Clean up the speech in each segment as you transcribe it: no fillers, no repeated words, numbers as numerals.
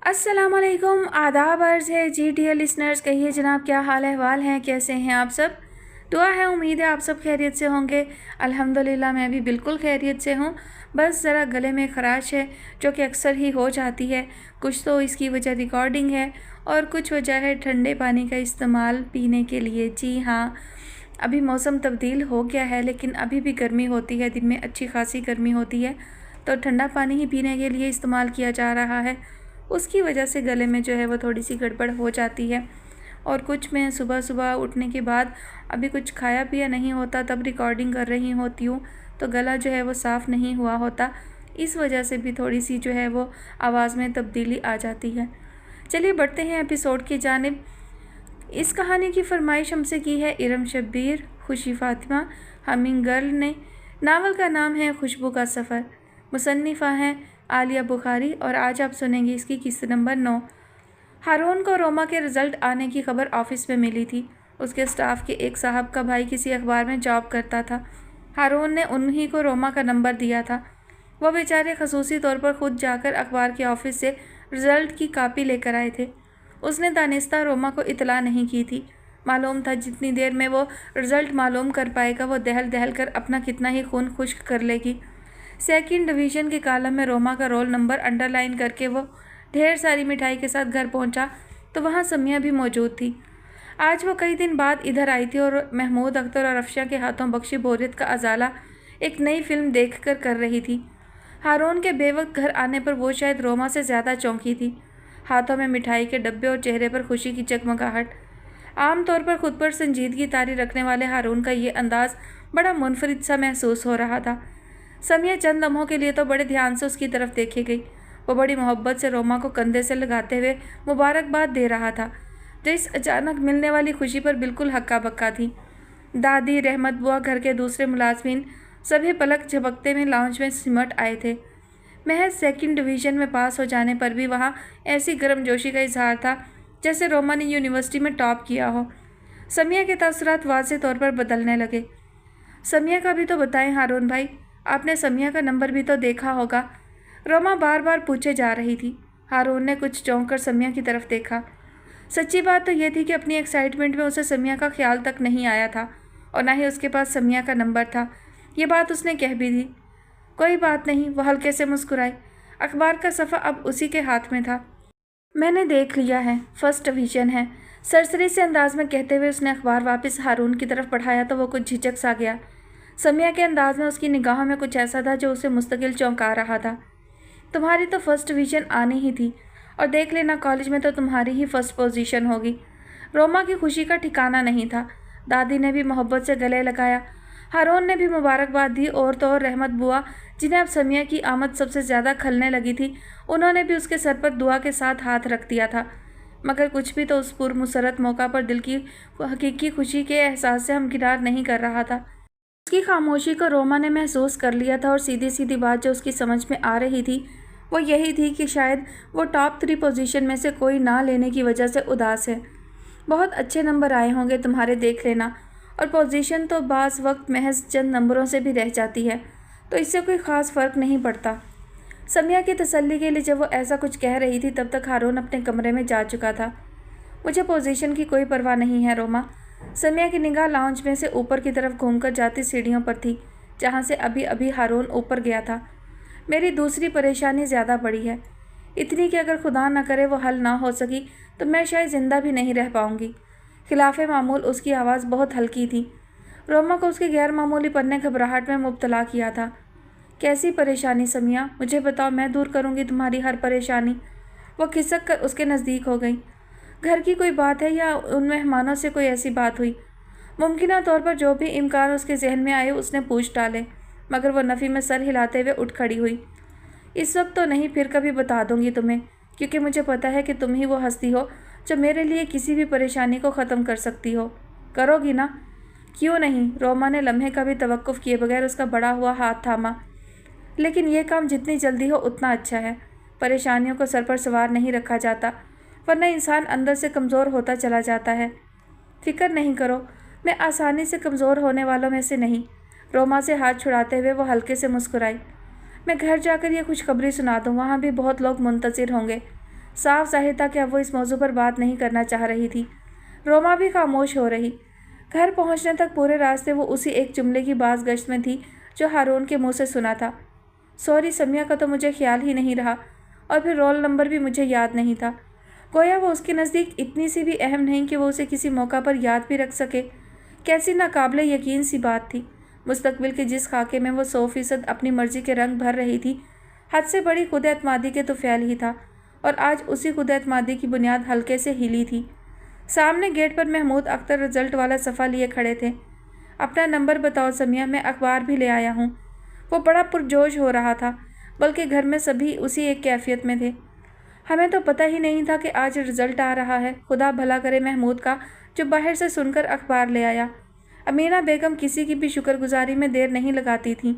अस्सलाम वालेकुम, आदाब अर्ज़ है जी डियर लिसनर्स। कहिए जनाब, क्या हाल अहवाल हैं, कैसे हैं आप सब। दुआ है, उम्मीद है आप सब खैरियत से होंगे। अल्हम्दुलिल्लाह मैं भी बिल्कुल खैरियत से हूँ। बस ज़रा गले में ख़राश है जो कि अक्सर ही हो जाती है। कुछ तो इसकी वजह रिकॉर्डिंग है और कुछ वजह है ठंडे पानी का इस्तेमाल पीने के लिए। जी हाँ, अभी मौसम तब्दील हो गया है लेकिन अभी भी गर्मी होती है, दिन में अच्छी खासी गर्मी होती है, तो ठंडा पानी ही पीने के लिए इस्तेमाल किया जा रहा है। उसकी वजह से गले में जो है वो थोड़ी सी गड़बड़ हो जाती है। और कुछ मैं सुबह सुबह उठने के बाद अभी कुछ खाया पिया नहीं होता, तब रिकॉर्डिंग कर रही होती हूँ, तो गला जो है वो साफ़ नहीं हुआ होता। इस वजह से भी थोड़ी सी जो है वो आवाज़ में तब्दीली आ जाती है। चलिए बढ़ते हैं एपिसोड की जानिब। इस कहानी की फरमाइश हमसे की है इरम शब्बीर, खुशी फ़ातिमा, हमिंग गर्ल ने। नावल का नाम है खुशबू का सफ़र। मुसन्निफ़ा हैं आलिया बुखारी और आज आप सुनेंगे इसकी किस्त नंबर 9। हारून को रोमा के रिज़ल्ट आने की खबर ऑफिस में मिली थी। उसके स्टाफ के एक साहब का भाई किसी अखबार में जॉब करता था। हारून ने उन्हीं को रोमा का नंबर दिया था। वो बेचारे खसूसी तौर पर खुद जाकर अखबार के ऑफिस से रिज़ल्ट की कापी लेकर आए थे। उसने दानिस्ता रोमा को इतला नहीं की थी। मालूम था जितनी देर में वो रिज़ल्ट मालूम कर पाएगा वो दहल दहल कर अपना कितना ही खून खुश्क कर लेगी। सेकंड डिवीज़न के कॉलम में रोमा का रोल नंबर अंडरलाइन करके वो ढेर सारी मिठाई के साथ घर पहुंचा तो वहां समिया भी मौजूद थी। आज वो कई दिन बाद इधर आई थी और महमूद अख्तर और अफशा के हाथों बख्शी बोरियत का अजाला एक नई फिल्म देखकर कर रही थी। हारून के बेवक्त घर आने पर वो शायद रोमा से ज़्यादा चौंकी थी। हाथों में मिठाई के डब्बे और चेहरे पर खुशी की जगमगाहट। आम तौर पर खुद पर संजीदगी तारी रखने वाले हारून का ये अंदाज़ बड़ा मुनफरिद सा महसूस हो रहा था। समिया चंद लम्हों के लिए तो बड़े ध्यान से उसकी तरफ देखे गई। वो बड़ी मोहब्बत से रोमा को कंधे से लगाते हुए मुबारकबाद दे रहा था, जो इस अचानक मिलने वाली खुशी पर बिल्कुल हक्का बक्का थी। दादी, रहमत बुआ, घर के दूसरे मुलाजमीन सभी पलक झपकते में लाउंज में सिमट आए थे। महज सेकंड डिवीज़न में पास हो जाने पर भी वहाँ ऐसी गर्मजोशी का इजहार था जैसे रोमा ने यूनिवर्सिटी में टॉप किया हो। समिया के तासुरात वाज़े तौर पर बदलने लगे। समिया का भी तो बताएं हारून भाई, आपने समिया का नंबर भी तो देखा होगा। रोमा बार बार पूछे जा रही थी। हारून ने कुछ चौंक कर समिया की तरफ देखा। सच्ची बात तो यह थी कि अपनी एक्साइटमेंट में उसे समिया का ख्याल तक नहीं आया था और ना ही उसके पास समिया का नंबर था। ये बात उसने कह भी दी। कोई बात नहीं, वह हल्के से मुस्कुराई। अखबार का सफ़ा अब उसी के हाथ में था। मैंने देख लिया है, फर्स्ट डिवीज़न है, सरसरी से अंदाज में कहते हुए उसने अखबार वापस हारून की तरफ बढ़ाया तो वो कुछ झिझक सा गया। समिया के अंदाज में, उसकी निगाहों में कुछ ऐसा था जो उसे मुस्तकिल चौंका रहा था। तुम्हारी तो फर्स्ट डिवीज़न आनी ही थी और देख लेना कॉलेज में तो तुम्हारी ही फर्स्ट पोजीशन होगी। रोमा की खुशी का ठिकाना नहीं था। दादी ने भी मोहब्बत से गले लगाया। हारून ने भी मुबारकबाद दी और तो और रहमत बुआ, जिन्हें अब समिया की आमद सबसे ज़्यादा खलने लगी थी, उन्होंने भी उसके सर पर दुआ के साथ हाथ रख दिया था। मगर कुछ भी तो उस पुरमुसरत मौका पर दिल की हकीकी खुशी के एहसास से हमकिनार नहीं कर रहा था। उसकी खामोशी को रोमा ने महसूस कर लिया था और सीधी सीधी बात जो उसकी समझ में आ रही थी वो यही थी कि शायद वो टॉप 3 पोजीशन में से कोई ना लेने की वजह से उदास है। बहुत अच्छे नंबर आए होंगे तुम्हारे, देख लेना, और पोजीशन तो बाज़ वक्त महज चंद नंबरों से भी रह जाती है, तो इससे कोई ख़ास फ़र्क नहीं पड़ता। समिया की तसल्ली के लिए जब वो ऐसा कुछ कह रही थी तब तक हारून अपने कमरे में जा चुका था। मुझे पोजीशन की कोई परवाह नहीं है रोमा। समिया की निगाह लाउंज में से ऊपर की तरफ घूमकर जाती सीढ़ियों पर थी, जहाँ से अभी अभी हारून ऊपर गया था। मेरी दूसरी परेशानी ज़्यादा बड़ी है, इतनी कि अगर खुदा न करे वो हल ना हो सकी तो मैं शायद ज़िंदा भी नहीं रह पाऊँगी। खिलाफ़े मामूल उसकी आवाज़ बहुत हल्की थी। रोमा को उसके गैर मामूली पन्ने घबराहट में मुब्तला किया था। कैसी परेशानी समिया, मुझे बताओ, मैं दूर करूँगी तुम्हारी हर परेशानी। वो खिसक कर उसके नज़दीक हो गई। घर की कोई बात है या उन मेहमानों से कोई ऐसी बात हुई? मुमकिन तौर पर जो भी इम्कान उसके जहन में आए उसने पूछ डाले, मगर वह नफ़ी में सर हिलाते हुए उठ खड़ी हुई। इस वक्त तो नहीं, फिर कभी बता दूंगी तुम्हें, क्योंकि मुझे पता है कि तुम ही वो हस्ती हो जो मेरे लिए किसी भी परेशानी को ख़त्म कर सकती हो। करोगी ना? क्यों नहीं, रोमा ने लम्हे का भी तवक्कुफ़ किए बगैर उसका बड़ा हुआ हाथ थामा। लेकिन यह काम जितनी जल्दी हो उतना अच्छा है। परेशानियों को सर पर सवार नहीं रखा जाता, वरना इंसान अंदर से कमज़ोर होता चला जाता है। फिक्र नहीं करो, मैं आसानी से कमज़ोर होने वालों में से नहीं। रोमा से हाथ छुड़ाते हुए वो हल्के से मुस्कुराई। मैं घर जाकर ये खुशखबरी सुना दूँ, वहाँ भी बहुत लोग मुंतज़िर होंगे। साफ ज़ाहिर था कि अब वो इस मौजू पर बात नहीं करना चाह रही थी। रोमा भी खामोश हो रही। घर पहुंचने तक पूरे रास्ते वो उसी एक जुमले की बाज़गश्त में थी जो हारून के मुंह से सुना था। सॉरी, समिया का तो मुझे ख्याल ही नहीं रहा, और फिर रोल नंबर भी मुझे याद नहीं था। गोया वो उसके नज़दीक इतनी सी भी अहम नहीं कि वो उसे किसी मौका पर याद भी रख सके। कैसी नाकाबिले यकीन सी बात थी। मुस्तकबिल के जिस खाके में वो 100% अपनी मर्जी के रंग भर रही थी, हद से बड़ी खुद एतमादी के तो फैल ही था, और आज उसी खुद एतमादी की बुनियाद हल्के से हिली थी। सामने गेट पर महमूद अख्तर रिजल्ट वाला सफ़ा लिए खड़े थे। अपना नंबर बताओ समिया, मैं अखबार भी ले आया हूँ। वो बड़ा पुरजोश हो रहा था, बल्कि घर में सभी उसी एक कैफियत में थे। हमें तो पता ही नहीं था कि आज रिजल्ट आ रहा है। खुदा भला करे महमूद का, जो बाहर से सुनकर अखबार ले आया। अमीना बेगम किसी की भी शुक्रगुजारी में देर नहीं लगाती थीं,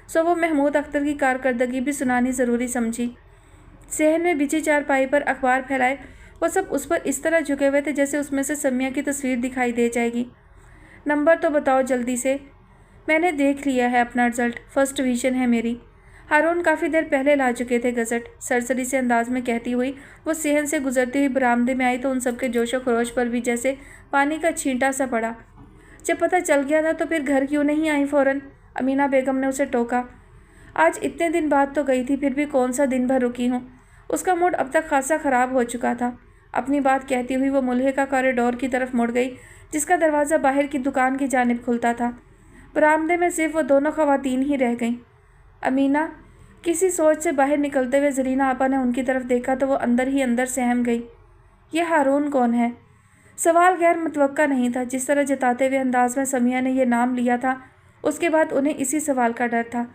सो वो महमूद अख्तर की कारकर्दगी भी सुनानी ज़रूरी समझी। सहन में बिछी चारपाई पर अखबार फैलाए वो सब उस पर इस तरह झुके हुए थे जैसे उसमें से समिया की तस्वीर दिखाई दे जाएगी। नंबर तो बताओ जल्दी से। मैंने देख लिया है अपना रिजल्ट, फर्स्ट डिवीज़न है मेरी। हारून काफ़ी देर पहले ला चुके थे गज़ट। सरसरी से अंदाज में कहती हुई वो सेहन से गुजरती हुई बरामदे में आई तो उन सबके जोशो खरोश पर भी जैसे पानी का छींटा सा पड़ा। जब पता चल गया था तो फिर घर क्यों नहीं आई फ़ौरन? अमीना बेगम ने उसे टोका। आज इतने दिन बाद तो गई थी, फिर भी कौन सा दिन भर रुकी हूँ। उसका मूड अब तक खासा ख़राब हो चुका था। अपनी बात कहती हुई वो मुल्हिका कॉरिडोर की तरफ मुड़ गई, जिसका दरवाज़ा बाहर की दुकान की जानिब खुलता था। बरामदे में सिर्फ वो दोनों ख़वातीन ही रह गईं। अमीना, किसी सोच से बाहर निकलते हुए ज़रीना आपा ने उनकी तरफ देखा तो वो अंदर ही अंदर सहम गई। ये हारून कौन है? सवाल गैर मुतवक्का नहीं था। जिस तरह जताते हुए अंदाज में समिया ने यह नाम लिया था, उसके बाद उन्हें इसी सवाल का डर था।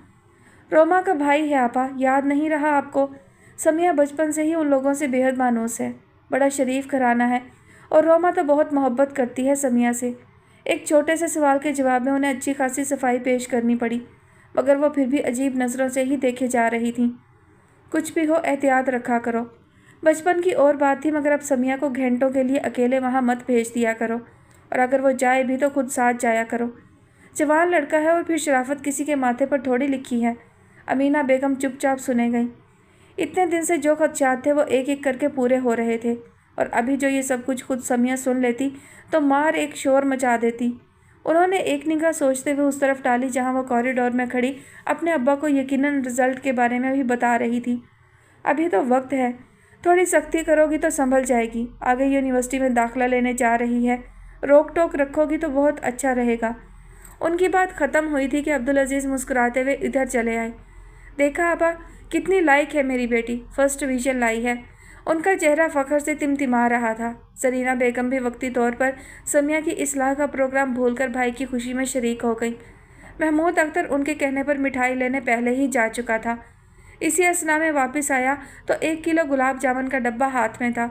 रोमा का भाई है आपा, याद नहीं रहा आपको? समिया बचपन से ही उन लोगों से बेहद मानूस है। बड़ा शरीफ घराना है, और रोमा तो बहुत मोहब्बत करती है समिया से। एक छोटे से सवाल के जवाब में उन्हें अच्छी खासी सफाई पेश करनी पड़ी, मगर वो फिर भी अजीब नज़रों से ही देखे जा रही थीं। कुछ भी हो, एहतियात रखा करो। बचपन की और बात थी, मगर अब समिया को घंटों के लिए अकेले वहाँ मत भेज दिया करो, और अगर वो जाए भी तो खुद साथ जाया करो। जवान लड़का है, और फिर शराफत किसी के माथे पर थोड़ी लिखी है। अमीना बेगम चुपचाप सुने गईं। इतने दिन से जो खदशात थे वो एक एक करके पूरे हो रहे थे, और अभी जो ये सब कुछ खुद समिया सुन लेती तो मार एक शोर मचा देती। उन्होंने एक निगाह सोचते हुए उस तरफ डाली जहाँ वो कॉरिडोर में खड़ी अपने अब्बा को यकीनन रिजल्ट के बारे में भी बता रही थी। अभी तो वक्त है, थोड़ी सख्ती करोगी तो संभल जाएगी। आगे यूनिवर्सिटी में दाखिला लेने जा रही है, रोक टोक रखोगी तो बहुत अच्छा रहेगा। उनकी बात ख़त्म हुई थी कि अब्दुल अजीज़ मुस्कुराते हुए इधर चले आए। देखा अब्बा, कितनी लायक है मेरी बेटी, फर्स्ट डिवीज़न लाई है। उनका चेहरा फ़ख्र से तिमतिमा रहा था। ज़रीना बेगम भी वक्ती तौर पर समिया की इस्लाह का प्रोग्राम भूलकर भाई की खुशी में शरीक हो गई। महमूद अख्तर उनके कहने पर मिठाई लेने पहले ही जा चुका था। इसी असना में वापस आया तो 1 किलो गुलाब जामुन का डब्बा हाथ में था।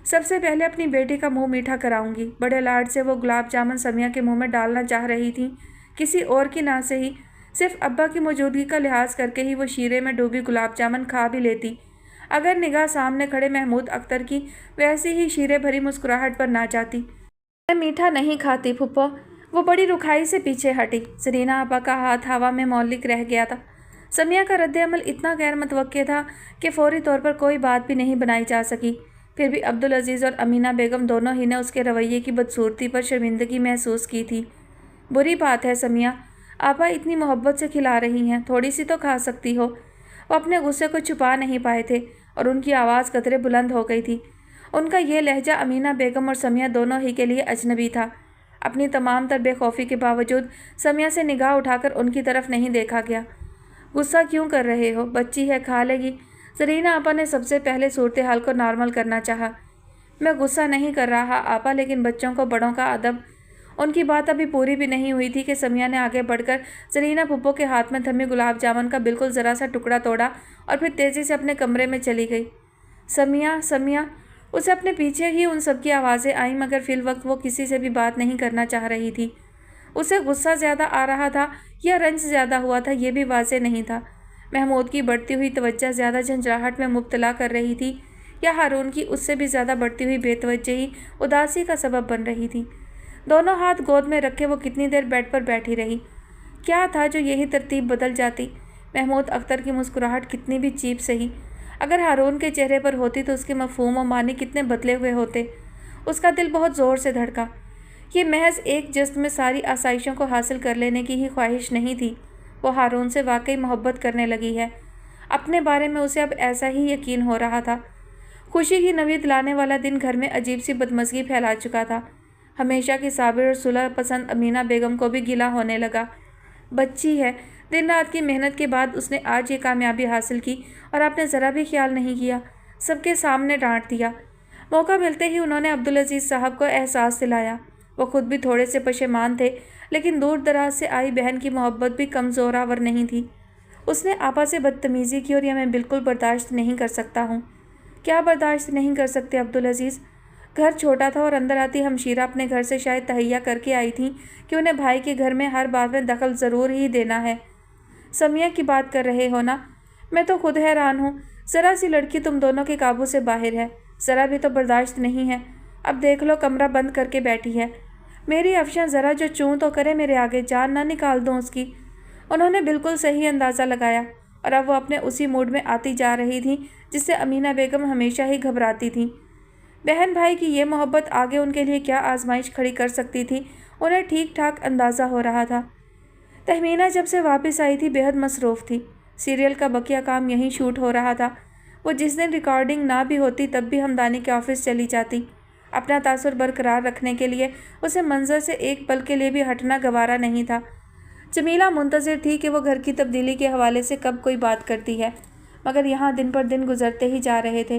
सबसे पहले अपनी बेटी का मुंह मीठा कराऊंगी। बड़े लाड से वो गुलाब जामुन समिया के मुंह में डालना चाह रही थी, किसी और की ना से ही। सिर्फ अब्बा की मौजूदगी का लिहाज करके ही वो शीरे में डूबी गुलाब जामुन खा भी लेती, अगर निगाह सामने खड़े महमूद अख्तर की वैसी ही शीरे भरी मुस्कुराहट पर ना जाती। मैं मीठा नहीं खाती फुप्पो। वो बड़ी रुखाई से पीछे हटी। ज़रीना आपा का हाथ हवा में मौलिक रह गया था। समिया का रद्द-ए-अमल इतना गैर मुतवक्के था कि फौरी तौर पर कोई बात भी नहीं बनाई जा सकी। फिर भी अब्दुल अजीज़ और अमीना बेगम दोनों ही ने उसके रवैये की बदसूरती पर शर्मिंदगी महसूस की थी। बुरी बात है समिया, आपा इतनी मोहब्बत से खिला रही हैं, थोड़ी सी तो खा सकती हो। वो अपने गुस्से को छुपा नहीं पाए थे और उनकी आवाज़ कतरे बुलंद हो गई थी। उनका ये लहजा अमीना बेगम और समिया दोनों ही के लिए अजनबी था। अपनी तमाम तर बेखौफी के बावजूद समिया से निगाह उठाकर उनकी तरफ नहीं देखा गया। गुस्सा क्यों कर रहे हो, बच्ची है, खा लेगी। ज़रीना आपा ने सबसे पहले सूरत हाल को नॉर्मल करना चाहा। मैं गुस्सा नहीं कर रहा आपा, लेकिन बच्चों को बड़ों का अदब। उनकी बात अभी पूरी भी नहीं हुई थी कि समिया ने आगे बढ़कर ज़रीना फुप्पो के हाथ में थमे गुलाब जामुन का बिल्कुल ज़रा सा टुकड़ा तोड़ा और फिर तेज़ी से अपने कमरे में चली गई। समिया, समिया, उसे अपने पीछे ही उन सब की आवाज़ें आईं, मगर फिल वक्त वो किसी से भी बात नहीं करना चाह रही थी। उसे गुस्सा ज़्यादा आ रहा था या रंज ज़्यादा हुआ था, ये भी वाज़ेह नहीं था। महमूद की बढ़ती हुई तवज्जो ज़्यादा झंझलाहट में मुब्तला कर रही थी, या हारून की उससे भी ज़्यादा बढ़ती हुई बेतवज्जही उदासी का सबब बन रही थी। दोनों हाथ गोद में रखे वो कितनी देर बेड पर बैठी रही। क्या था जो यही तरतीब बदल जाती? महमूद अख्तर की मुस्कुराहट कितनी भी चीप सही, अगर हारून के चेहरे पर होती तो उसके मफहूम और मानी कितने बदले हुए होते। उसका दिल बहुत ज़ोर से धड़का। ये महज एक जश्न में सारी आसाइशों को हासिल कर लेने की ही ख्वाहिश नहीं थी, वो हारून से वाकई मोहब्बत करने लगी है। अपने बारे में उसे अब ऐसा ही यकीन हो रहा था। खुशी की नवीद लाने वाला दिन घर में अजीब सी बदमज़गी फैला चुका था। हमेशा की साबिर और सुलह पसंद अमीना बेगम को भी गिला होने लगा। बच्ची है, दिन रात की मेहनत के बाद उसने आज ये कामयाबी हासिल की और आपने ज़रा भी ख्याल नहीं किया, सबके सामने डांट दिया। मौका मिलते ही उन्होंने अब्दुल अजीज़ साहब को एहसास दिलाया। वो खुद भी थोड़े से पशेमान थे, लेकिन दूर दराज से आई बहन की मोहब्बत भी कम ज़ोरावर नहीं थी। उसने आपा से बदतमीज़ी की और यह मैं बिल्कुल बर्दाश्त नहीं कर सकता हूँ। क्या बर्दाश्त नहीं कर सकते अब्दुल अजीज़? घर छोटा था और अंदर आती हमशीरा अपने घर से शायद तहैया करके आई थी कि उन्हें भाई के घर में हर बात में दखल ज़रूर ही देना है। समिया की बात कर रहे हो ना? मैं तो खुद हैरान हूँ। ज़रा सी लड़की तुम दोनों के काबू से बाहर है, ज़रा भी तो बर्दाश्त नहीं है। अब देख लो, कमरा बंद करके बैठी है। मेरी अफशां ज़रा जो चूँ तो करे मेरे आगे, जान ना निकाल दूँ उसकी। उन्होंने बिल्कुल सही अंदाज़ा लगाया और अब वो अपने उसी मूड में आती जा रही थी जिससे अमीना बेगम हमेशा ही घबराती थी। बहन भाई की ये मोहब्बत आगे उनके लिए क्या आजमाइश खड़ी कर सकती थी, उन्हें ठीक ठाक अंदाज़ा हो रहा था। तहमीना जब से वापस आई थी बेहद मसरूफ़ थी। सीरियल का बकिया काम यहीं शूट हो रहा था। वो जिस दिन रिकॉर्डिंग ना भी होती तब भी हमदानी के ऑफिस चली जाती। अपना तासुर बरकरार रखने के लिए उसे मंजर से एक पल के लिए भी हटना गवारा नहीं था। जमीला मुंतज़िर थी कि वो घर की तब्दीली के हवाले से कब कोई बात करती है, मगर यहाँ दिन पर दिन गुजरते ही जा रहे थे।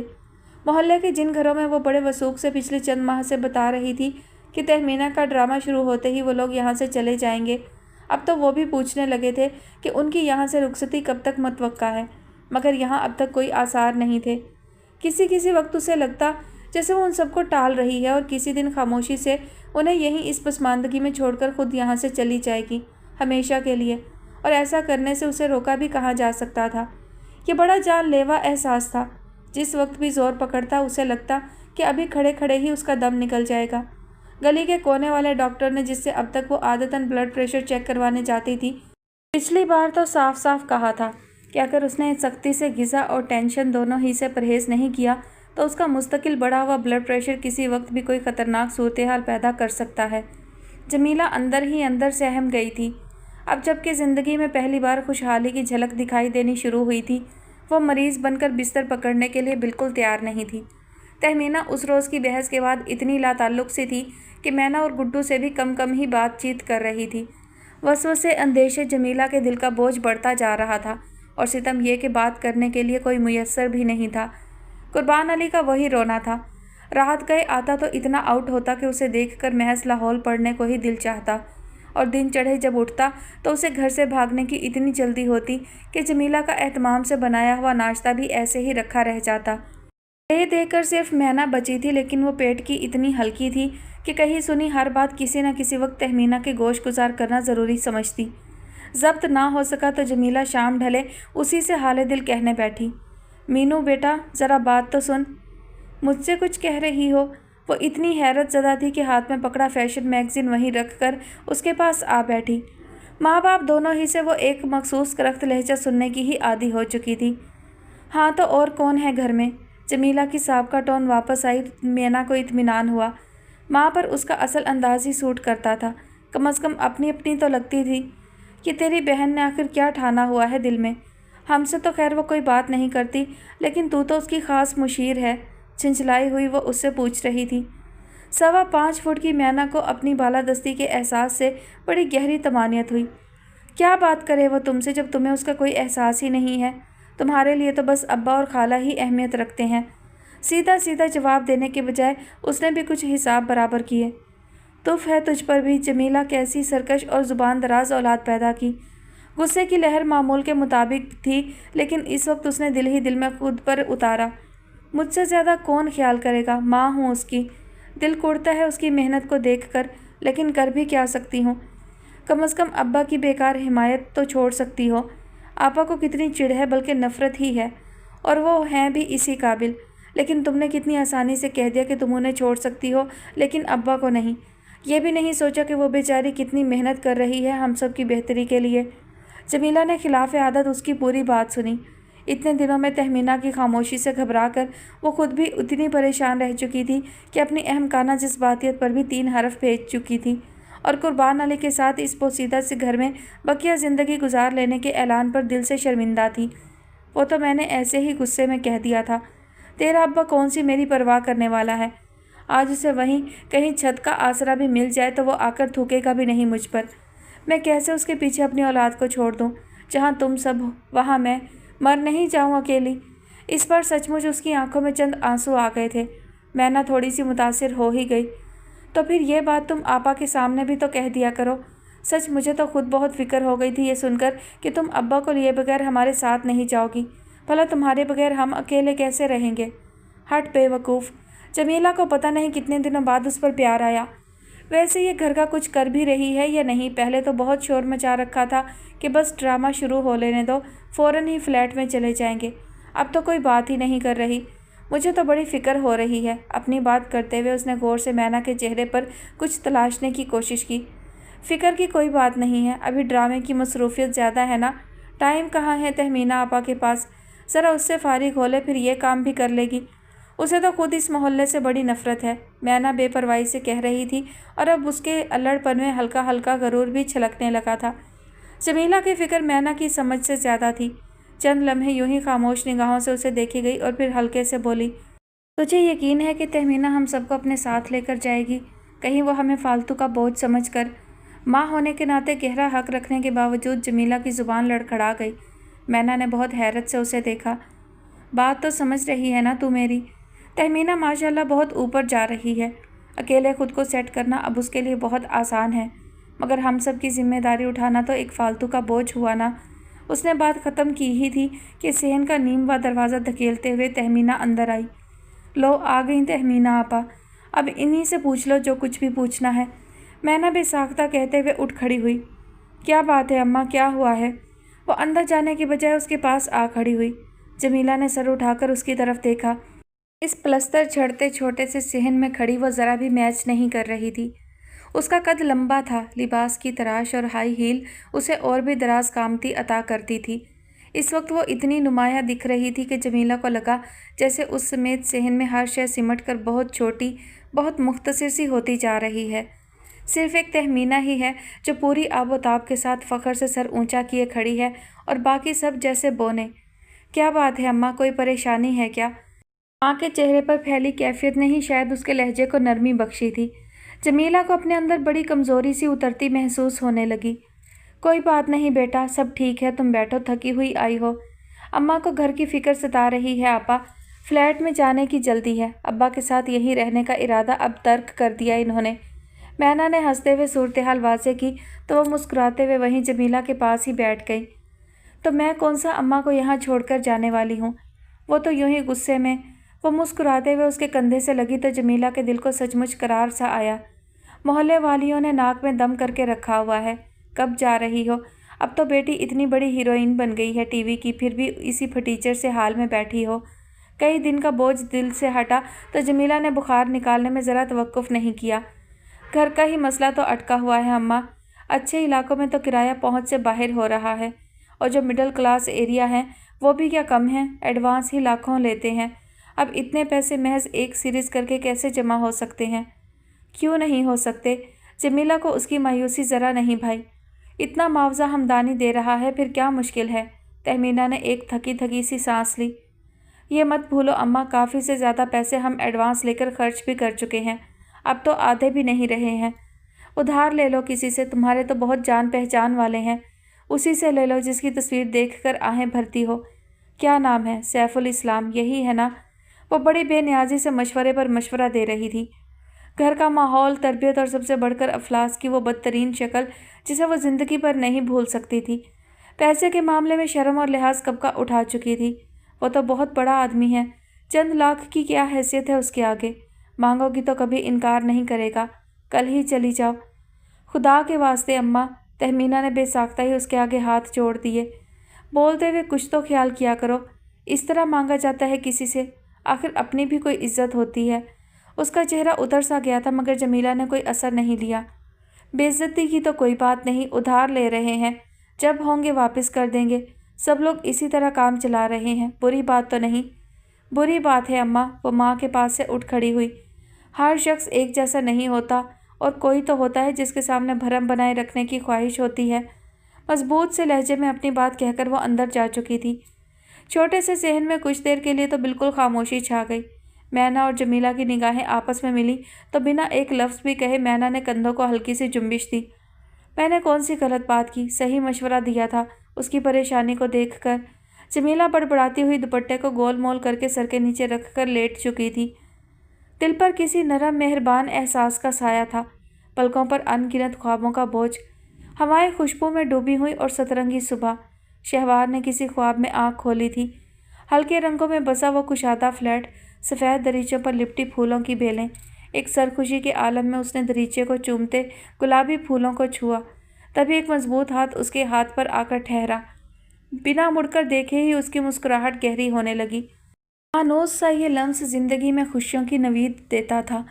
मोहल्ले के जिन घरों में वो बड़े वसूख से पिछले चंद माह से बता रही थी कि तहमीना का ड्रामा शुरू होते ही वो लोग यहाँ से चले जाएंगे, अब तो वो भी पूछने लगे थे कि उनकी यहाँ से रुखसती कब तक मुतवक्का है, मगर यहाँ अब तक कोई आसार नहीं थे। किसी किसी वक्त उसे लगता जैसे वो उन सबको टाल रही है और किसी दिन खामोशी से उन्हें यहीं इस पसमानदगी में छोड़कर खुद यहाँ से चली जाएगी हमेशा के लिए, और ऐसा करने से उसे रोका भी कहाँ जा सकता था। ये बड़ा जानलेवा एहसास था। जिस वक्त भी ज़ोर पकड़ता उसे लगता कि अभी खड़े खड़े ही उसका दम निकल जाएगा। गली के कोने वाले डॉक्टर ने, जिससे अब तक वो आदतन ब्लड प्रेशर चेक करवाने जाती थी, पिछली बार तो साफ साफ कहा था कि अगर उसने सख्ती से ग़िज़ा और टेंशन दोनों ही से परहेज़ नहीं किया तो उसका मुस्तकिल बढ़ा हुआ ब्लड प्रेशर किसी वक्त भी कोई ख़तरनाक सूरत हाल पैदा कर सकता है। जमीला अंदर ही अंदर सहम गई थी। अब जबकि ज़िंदगी में पहली बार खुशहाली की झलक दिखाई देनी शुरू हुई थी, वो मरीज़ बनकर बिस्तर पकड़ने के लिए बिल्कुल तैयार नहीं थी। तहमीना उस रोज़ की बहस के बाद इतनी लाताल्लुक़ सी थी कि मैना और गुड्डू से भी कम ही बातचीत कर रही थी। वसवसे अंदेशे जमीला के दिल का बोझ बढ़ता जा रहा था और सितम ये कि बात करने के लिए कोई मुयस्सर भी नहीं था। कुर्बान अली का वही रोना था। राहत गए आता तो इतना आउट होता कि उसे देखकर महज लाहौल पड़ने को ही दिल चाहता, और दिन चढ़े जब उठता तो उसे घर से भागने की इतनी जल्दी होती कि जमीला का एहतमाम से बनाया हुआ नाश्ता भी ऐसे ही रखा रह जाता। दे देकर सिर्फ मैना बची थी, लेकिन वो पेट की इतनी हल्की थी कि कहीं सुनी हर बात किसी न किसी वक्त तहमीना के गोश गुजार करना ज़रूरी समझती। ज़ब्त ना हो सका तो जमीला शाम ढले उसी से हाले दिल कहने बैठी, मीनू बेटा ज़रा बात तो सुन, मुझसे कुछ कह रही हो। वो इतनी हैरत ज़दा थी कि हाथ में पकड़ा फैशन मैगज़ीन वहीं रख कर उसके पास आ बैठी। माँ बाप दोनों ही से वो एक मखसूस करख्त लहजा सुनने की ही आदी हो चुकी थी। हाँ तो और कौन है घर में? जमीला की साबका टोन वापस आई। मैना को इत्मीनान हुआ। माँ पर उसका असल अंदाज ही सूट करता था। कम अज़ कम अपनी अपनी तो लगती थी कि तेरी बहन ने आखिर क्या ठाना हुआ है दिल में। हमसे तो खैर वो कोई बात नहीं करती, लेकिन तू तो उसकी ख़ास मुशीर है। छिंचलाई हुई वो उससे पूछ रही थी। 5.25 फुट की मैना को अपनी बालादस्ती के एहसास से बड़ी गहरी तमानियत हुई। क्या बात करे वो तुमसे जब तुम्हें उसका कोई एहसास ही नहीं है। तुम्हारे लिए तो बस अब्बा और खाला ही अहमियत रखते हैं। सीधा सीधा जवाब देने के बजाय उसने भी कुछ हिसाब बराबर किए। तुफ है तुझ पर भी, जमीला कैसी सरकश और ज़ुबान दराज औलाद पैदा की। गुस्से की लहर मामूल के मुताबिक थी, लेकिन इस वक्त उसने दिल ही दिल में खुद पर उतारा। मुझसे ज़्यादा कौन ख्याल करेगा, माँ हूँ उसकी। दिल कुड़ता है उसकी मेहनत को देखकर, लेकिन कर भी क्या सकती हूँ। कम अज़ कम अब्बा की बेकार हिमायत तो छोड़ सकती हो। आपा को कितनी चिढ़ है, बल्कि नफ़रत ही है, और वो हैं भी इसी काबिल। लेकिन तुमने कितनी आसानी से कह दिया कि तुम उन्हें छोड़ सकती हो, लेकिन अब्बा को नहीं। ये भी नहीं सोचा कि वो बेचारी कितनी मेहनत कर रही है हम सब की बेहतरी के लिए। जमीला ने खिलाफ आदत उसकी पूरी बात सुनी। इतने दिनों में तहमीना की खामोशी से घबरा कर वो खुद भी उतनी परेशान रह चुकी थी कि अपनी अहमकाना जज्बातियत पर भी 3 हरफ भेज चुकी थी और कुर्बान अली के साथ इस पोसीदा से घर में बकिया ज़िंदगी गुजार लेने के ऐलान पर दिल से शर्मिंदा थी। वो तो मैंने ऐसे ही गुस्से में कह दिया था। तेरा अब्बा कौन सी मेरी परवाह करने वाला है। आज उसे वहीं कहीं छत का आसरा भी मिल जाए तो वो आकर थूकेगा भी नहीं मुझ पर। मैं कैसे उसके पीछे अपनी औलाद को छोड़ दूँ। जहाँ तुम सब हो वहाँ मैं मर नहीं जाऊँ अकेली। इस पर सचमुच उसकी आंखों में चंद आंसू आ गए थे। मैं ना थोड़ी सी मुतासिर हो ही गई। तो फिर ये बात तुम आपा के सामने भी तो कह दिया करो। सच मुझे तो खुद बहुत फिक्र हो गई थी ये सुनकर कि तुम अब्बा को लिए बगैर हमारे साथ नहीं जाओगी। भला तुम्हारे बगैर हम अकेले कैसे रहेंगे। हट बेवकूफ़। जमीला को पता नहीं कितने दिनों बाद उस पर प्यार आया। वैसे ये घर का कुछ कर भी रही है या नहीं। पहले तो बहुत शोर मचा रखा था कि बस ड्रामा शुरू हो लेने दो, फ़ौरन ही फ्लैट में चले जाएंगे। अब तो कोई बात ही नहीं कर रही। मुझे तो बड़ी फ़िक्र हो रही है। अपनी बात करते हुए उसने गौर से मैना के चेहरे पर कुछ तलाशने की कोशिश की। फ़िक्र की कोई बात नहीं है, अभी ड्रामे की मसरूफियत ज़्यादा है ना। टाइम कहाँ है तहमीना आपा के पास। ज़रा उससे फारिग हो ले, फिर ये काम भी कर लेगी। उसे तो खुद इस मोहल्ले से बड़ी नफ़रत है। मैना बेपरवाही से कह रही थी और अब उसके अल्लड़पन में हल्का हल्का गरूर भी छलकने लगा था। जमीला की फ़िक्र मैना की समझ से ज़्यादा थी। चंद लम्हे यूं ही खामोश निगाहों से उसे देखी गई और फिर हल्के से बोली, तुझे यकीन है कि तहमीना हम सबको अपने साथ लेकर जाएगी। कहीं वो हमें फालतू का बोझ समझकर। माँ होने के नाते गहरा हक रखने के बावजूद जमीला की ज़ुबान लड़खड़ा गई। मैना ने बहुत हैरत से उसे देखा। बात तो समझ रही है ना तू मेरी। तहमीना माशाल्लाह बहुत ऊपर जा रही है। अकेले खुद को सेट करना अब उसके लिए बहुत आसान है, मगर हम सब की जिम्मेदारी उठाना तो एक फालतू का बोझ हुआ ना। उसने बात ख़त्म की ही थी कि सेहन का नीम व दरवाज़ा धकेलते हुए तहमीना अंदर आई। लो आ गई तहमीना आपा, अब इन्हीं से पूछ लो जो कुछ भी पूछना है। मैना बेसाख्ता कहते हुए उठ खड़ी हुई। क्या बात है अम्मा, क्या हुआ है। वो अंदर जाने की बजाय उसके पास आ खड़ी हुई। जमीला ने सर उठाकर उसकी तरफ देखा। इस प्लस्तर छड़ते छोटे से सेहन में खड़ी वो ज़रा भी मैच नहीं कर रही थी। उसका कद लंबा था, लिबास की तराश और हाई हील उसे और भी दराज कामती अता करती थी। इस वक्त वो इतनी नुमाया दिख रही थी कि जमीला को लगा जैसे उस समेत सेहन में हर शय सिमट कर बहुत छोटी, बहुत मुख्तसर सी होती जा रही है। सिर्फ एक तहमीना ही है जो पूरी आबोताब के साथ फ़ख्र से सर ऊंचा किए खड़ी है और बाकी सब जैसे बोने। क्या बात है अम्मा, कोई परेशानी है क्या। माँ के चेहरे पर फैली कैफियत ने ही शायद उसके लहजे को नरमी बख्शी थी। जमीला को अपने अंदर बड़ी कमज़ोरी सी उतरती महसूस होने लगी। कोई बात नहीं बेटा, सब ठीक है, तुम बैठो, थकी हुई आई हो। अम्मा को घर की फ़िक्र सता रही है आपा। फ्लैट में जाने की जल्दी है। अब्बा के साथ यहीं रहने का इरादा अब तर्क कर दिया इन्होंने। मैना ने हंसते हुए सूरत हाल वाज़े की तो वह मुस्कुराते हुए वहीं जमीला के पास ही बैठ गई। तो मैं कौन सा अम्मा को यहाँ छोड़कर जाने वाली हूँ। वो तो यूं ही गुस्से में। वो मुस्कुराते हुए उसके कंधे से लगी तो जमीला के दिल को सचमुच करार सा आया। मोहल्ले वालियों ने नाक में दम करके रखा हुआ है। कब जा रही हो। अब तो बेटी इतनी बड़ी हीरोइन बन गई है टीवी की, फिर भी इसी फटीचर से हाल में बैठी हो। कई दिन का बोझ दिल से हटा तो जमीला ने बुखार निकालने में ज़रा तवक्कुफ़ नहीं किया। घर का ही मसला तो अटका हुआ है अम्मा। अच्छे इलाकों में तो किराया पहुँच से बाहर हो रहा है और जो मिडिल क्लास एरिया हैं वो भी क्या कम हैं, एडवांस ही लाखों लेते हैं। अब इतने पैसे महज एक सीरीज़ करके कैसे जमा हो सकते हैं। क्यों नहीं हो सकते। जमीला को उसकी मायूसी ज़रा नहीं भाई। इतना मुआवजा हमदानी दे रहा है, फिर क्या मुश्किल है। तहमीना ने एक थकी थकी सी सांस ली। ये मत भूलो अम्मा, काफ़ी से ज़्यादा पैसे हम एडवांस लेकर खर्च भी कर चुके हैं। अब तो आधे भी नहीं रहे हैं। उधार ले लो किसी से, तुम्हारे तो बहुत जान पहचान वाले हैं। उसी से ले लो जिसकी तस्वीर देखकर आहें भरती हो। क्या नाम है, सैफुल इस्लाम, यही है ना। वो बड़ी बेनियाजी से मशवरे पर मशवरा दे रही थी। घर का माहौल, तरबियत और सबसे बढ़कर अफलास की वो बदतरीन शक्ल जिसे वो ज़िंदगी पर नहीं भूल सकती थी। पैसे के मामले में शर्म और लिहाज कब का उठा चुकी थी। वो तो बहुत बड़ा आदमी है। चंद लाख की क्या हैसियत है उसके आगे। मांगोगी तो कभी इनकार नहीं करेगा। कल ही चली जाओ। खुदा के वास्ते अम्मा। तहमीना ने बेसाख्ता ही उसके आगे हाथ जोड़ दिए, बोलते हुए कुछ तो ख्याल किया करो। इस तरह मांगा जाता है किसी से। आखिर अपनी भी कोई इज्जत होती है। उसका चेहरा उतर सा गया था मगर जमीला ने कोई असर नहीं लिया। बेइज्जती की तो कोई बात नहीं, उधार ले रहे हैं, जब होंगे वापस कर देंगे। सब लोग इसी तरह काम चला रहे हैं। बुरी बात तो नहीं? बुरी बात है अम्मा। वो माँ के पास से उठ खड़ी हुई। हर शख्स एक जैसा नहीं होता और कोई तो होता है जिसके सामने भरम बनाए रखने की ख्वाहिश होती है। मजबूत से लहजे में अपनी बात कहकर वो अंदर जा चुकी थी। छोटे से सहन में कुछ देर के लिए तो बिल्कुल खामोशी छा गई। मैना और जमीला की निगाहें आपस में मिली तो बिना एक लफ्ज़ भी कहे मैना ने कंधों को हल्की सी जुम्बिश दी। मैंने कौन सी गलत बात की? सही मशवरा दिया था उसकी परेशानी को देखकर। जमीला बड़बड़ाती हुई दुपट्टे को गोल मोल करके सर के नीचे रखकर लेट चुकी थी। दिल पर किसी नरम मेहरबान एहसास का साया था, पलकों पर अनगिनत ख्वाबों का बोझ। हवाएं खुशबू में डूबी हुई और सतरंगी सुबह। शहवार ने किसी ख्वाब में आँख खोली थी। हल्के रंगों में बसा वो कुशादा फ्लैट, सफ़ेद दरीचों पर लिपटी फूलों की बेलें। एक सरखुशी के आलम में उसने दरीचे को चूमते गुलाबी फूलों को छुआ। तभी एक मजबूत हाथ उसके हाथ पर आकर ठहरा। बिना मुड़कर देखे ही उसकी मुस्कुराहट गहरी होने लगी। मानोस सा ये लम्स जिंदगी में खुशियों की नवीद देता था।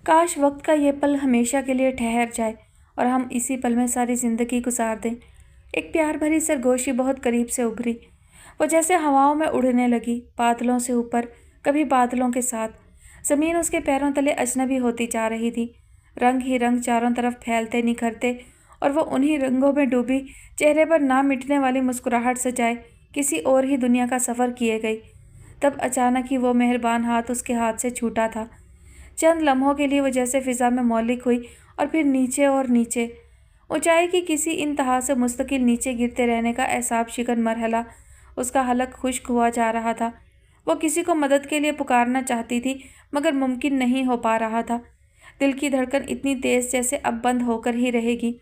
काश वक्त का ये पल हमेशा के लिए ठहर जाए और हम इसी पल में सारी ज़िंदगी गुजार दें। एक प्यार भरी सरगोशी बहुत करीब से उभरी। वो जैसे हवाओं में उड़ने लगी, बादलों से ऊपर, कभी बादलों के साथ। ज़मीन उसके पैरों तले अजनबी होती जा रही थी। रंग ही रंग चारों तरफ फैलते निखरते और वो उन्हीं रंगों में डूबी, चेहरे पर ना मिटने वाली मुस्कुराहट सजाए किसी और ही दुनिया का सफ़र किए गई। तब अचानक ही वो मेहरबान हाथ उसके हाथ से छूटा था। चंद लम्हों के लिए वो जैसे फ़िज़ा में मौलिक हुई और फिर नीचे और नीचे, ऊंचाई की किसी इंतहा से मुस्तकिल नीचे गिरते रहने का एहसाब शिकन मरहला उसका हलक खुश्क हुआ जा रहा था। वो किसी को मदद के लिए पुकारना चाहती थी मगर मुमकिन नहीं हो पा रहा था। दिल की धड़कन इतनी तेज़ जैसे अब बंद होकर ही रहेगी।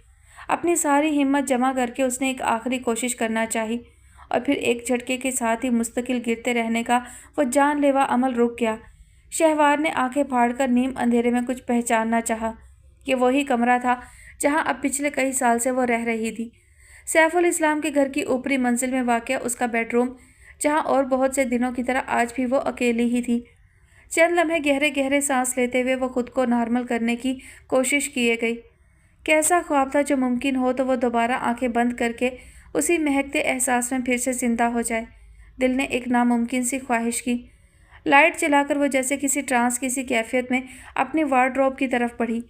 अपनी सारी हिम्मत जमा करके उसने एक आखिरी कोशिश करना चाही और फिर एक झटके के साथ ही मुस्तकिल गिरते रहने का वो जानलेवा अमल रुक गया। शहवार ने आंखें फाड़कर नीम अंधेरे में कुछ पहचानना चाहा। ये वही कमरा था जहां अब पिछले कई साल से वो रह रही थी। सैफुल इस्लाम के घर की ऊपरी मंजिल में वाक़या उसका बेडरूम, जहां और बहुत से दिनों की तरह आज भी वो अकेली ही थी। चंद लम्हे गहरे गहरे सांस लेते हुए वो खुद को नॉर्मल करने की कोशिश किए गई। कैसा ख्वाब था जो मुमकिन हो तो वो दोबारा आंखें बंद करके उसी महकते एहसास में फिर से जिंदा हो जाए। दिल ने एक नामुमकिन सी ख्वाहिश की। लाइट जलाकर वो जैसे किसी ट्रांस, किसी कैफियत में अपनी वार्डरोब की तरफ बढ़ी।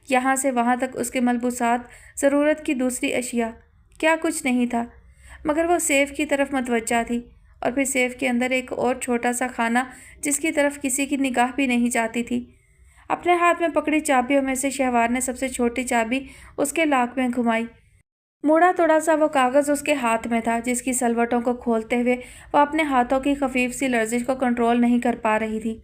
यहाँ से वहाँ तक उसके मलबूसात, ज़रूरत की दूसरी अशिया, क्या कुछ नहीं था। मगर वो सेफ की तरफ मतवज्जा थी और फिर सेफ के अंदर एक और छोटा सा खाना जिसकी तरफ किसी की निगाह भी नहीं जाती थी। अपने हाथ में पकड़ी चाबियों में से शहवार ने सबसे छोटी चाबी उसके लाक में घुमाई। मुड़ा तोड़ा सा वो कागज़ उसके हाथ में था जिसकी सलवटों को खोलते हुए वो अपने हाथों की खफीफ सी लर्जिश को कंट्रोल नहीं कर पा रही थी।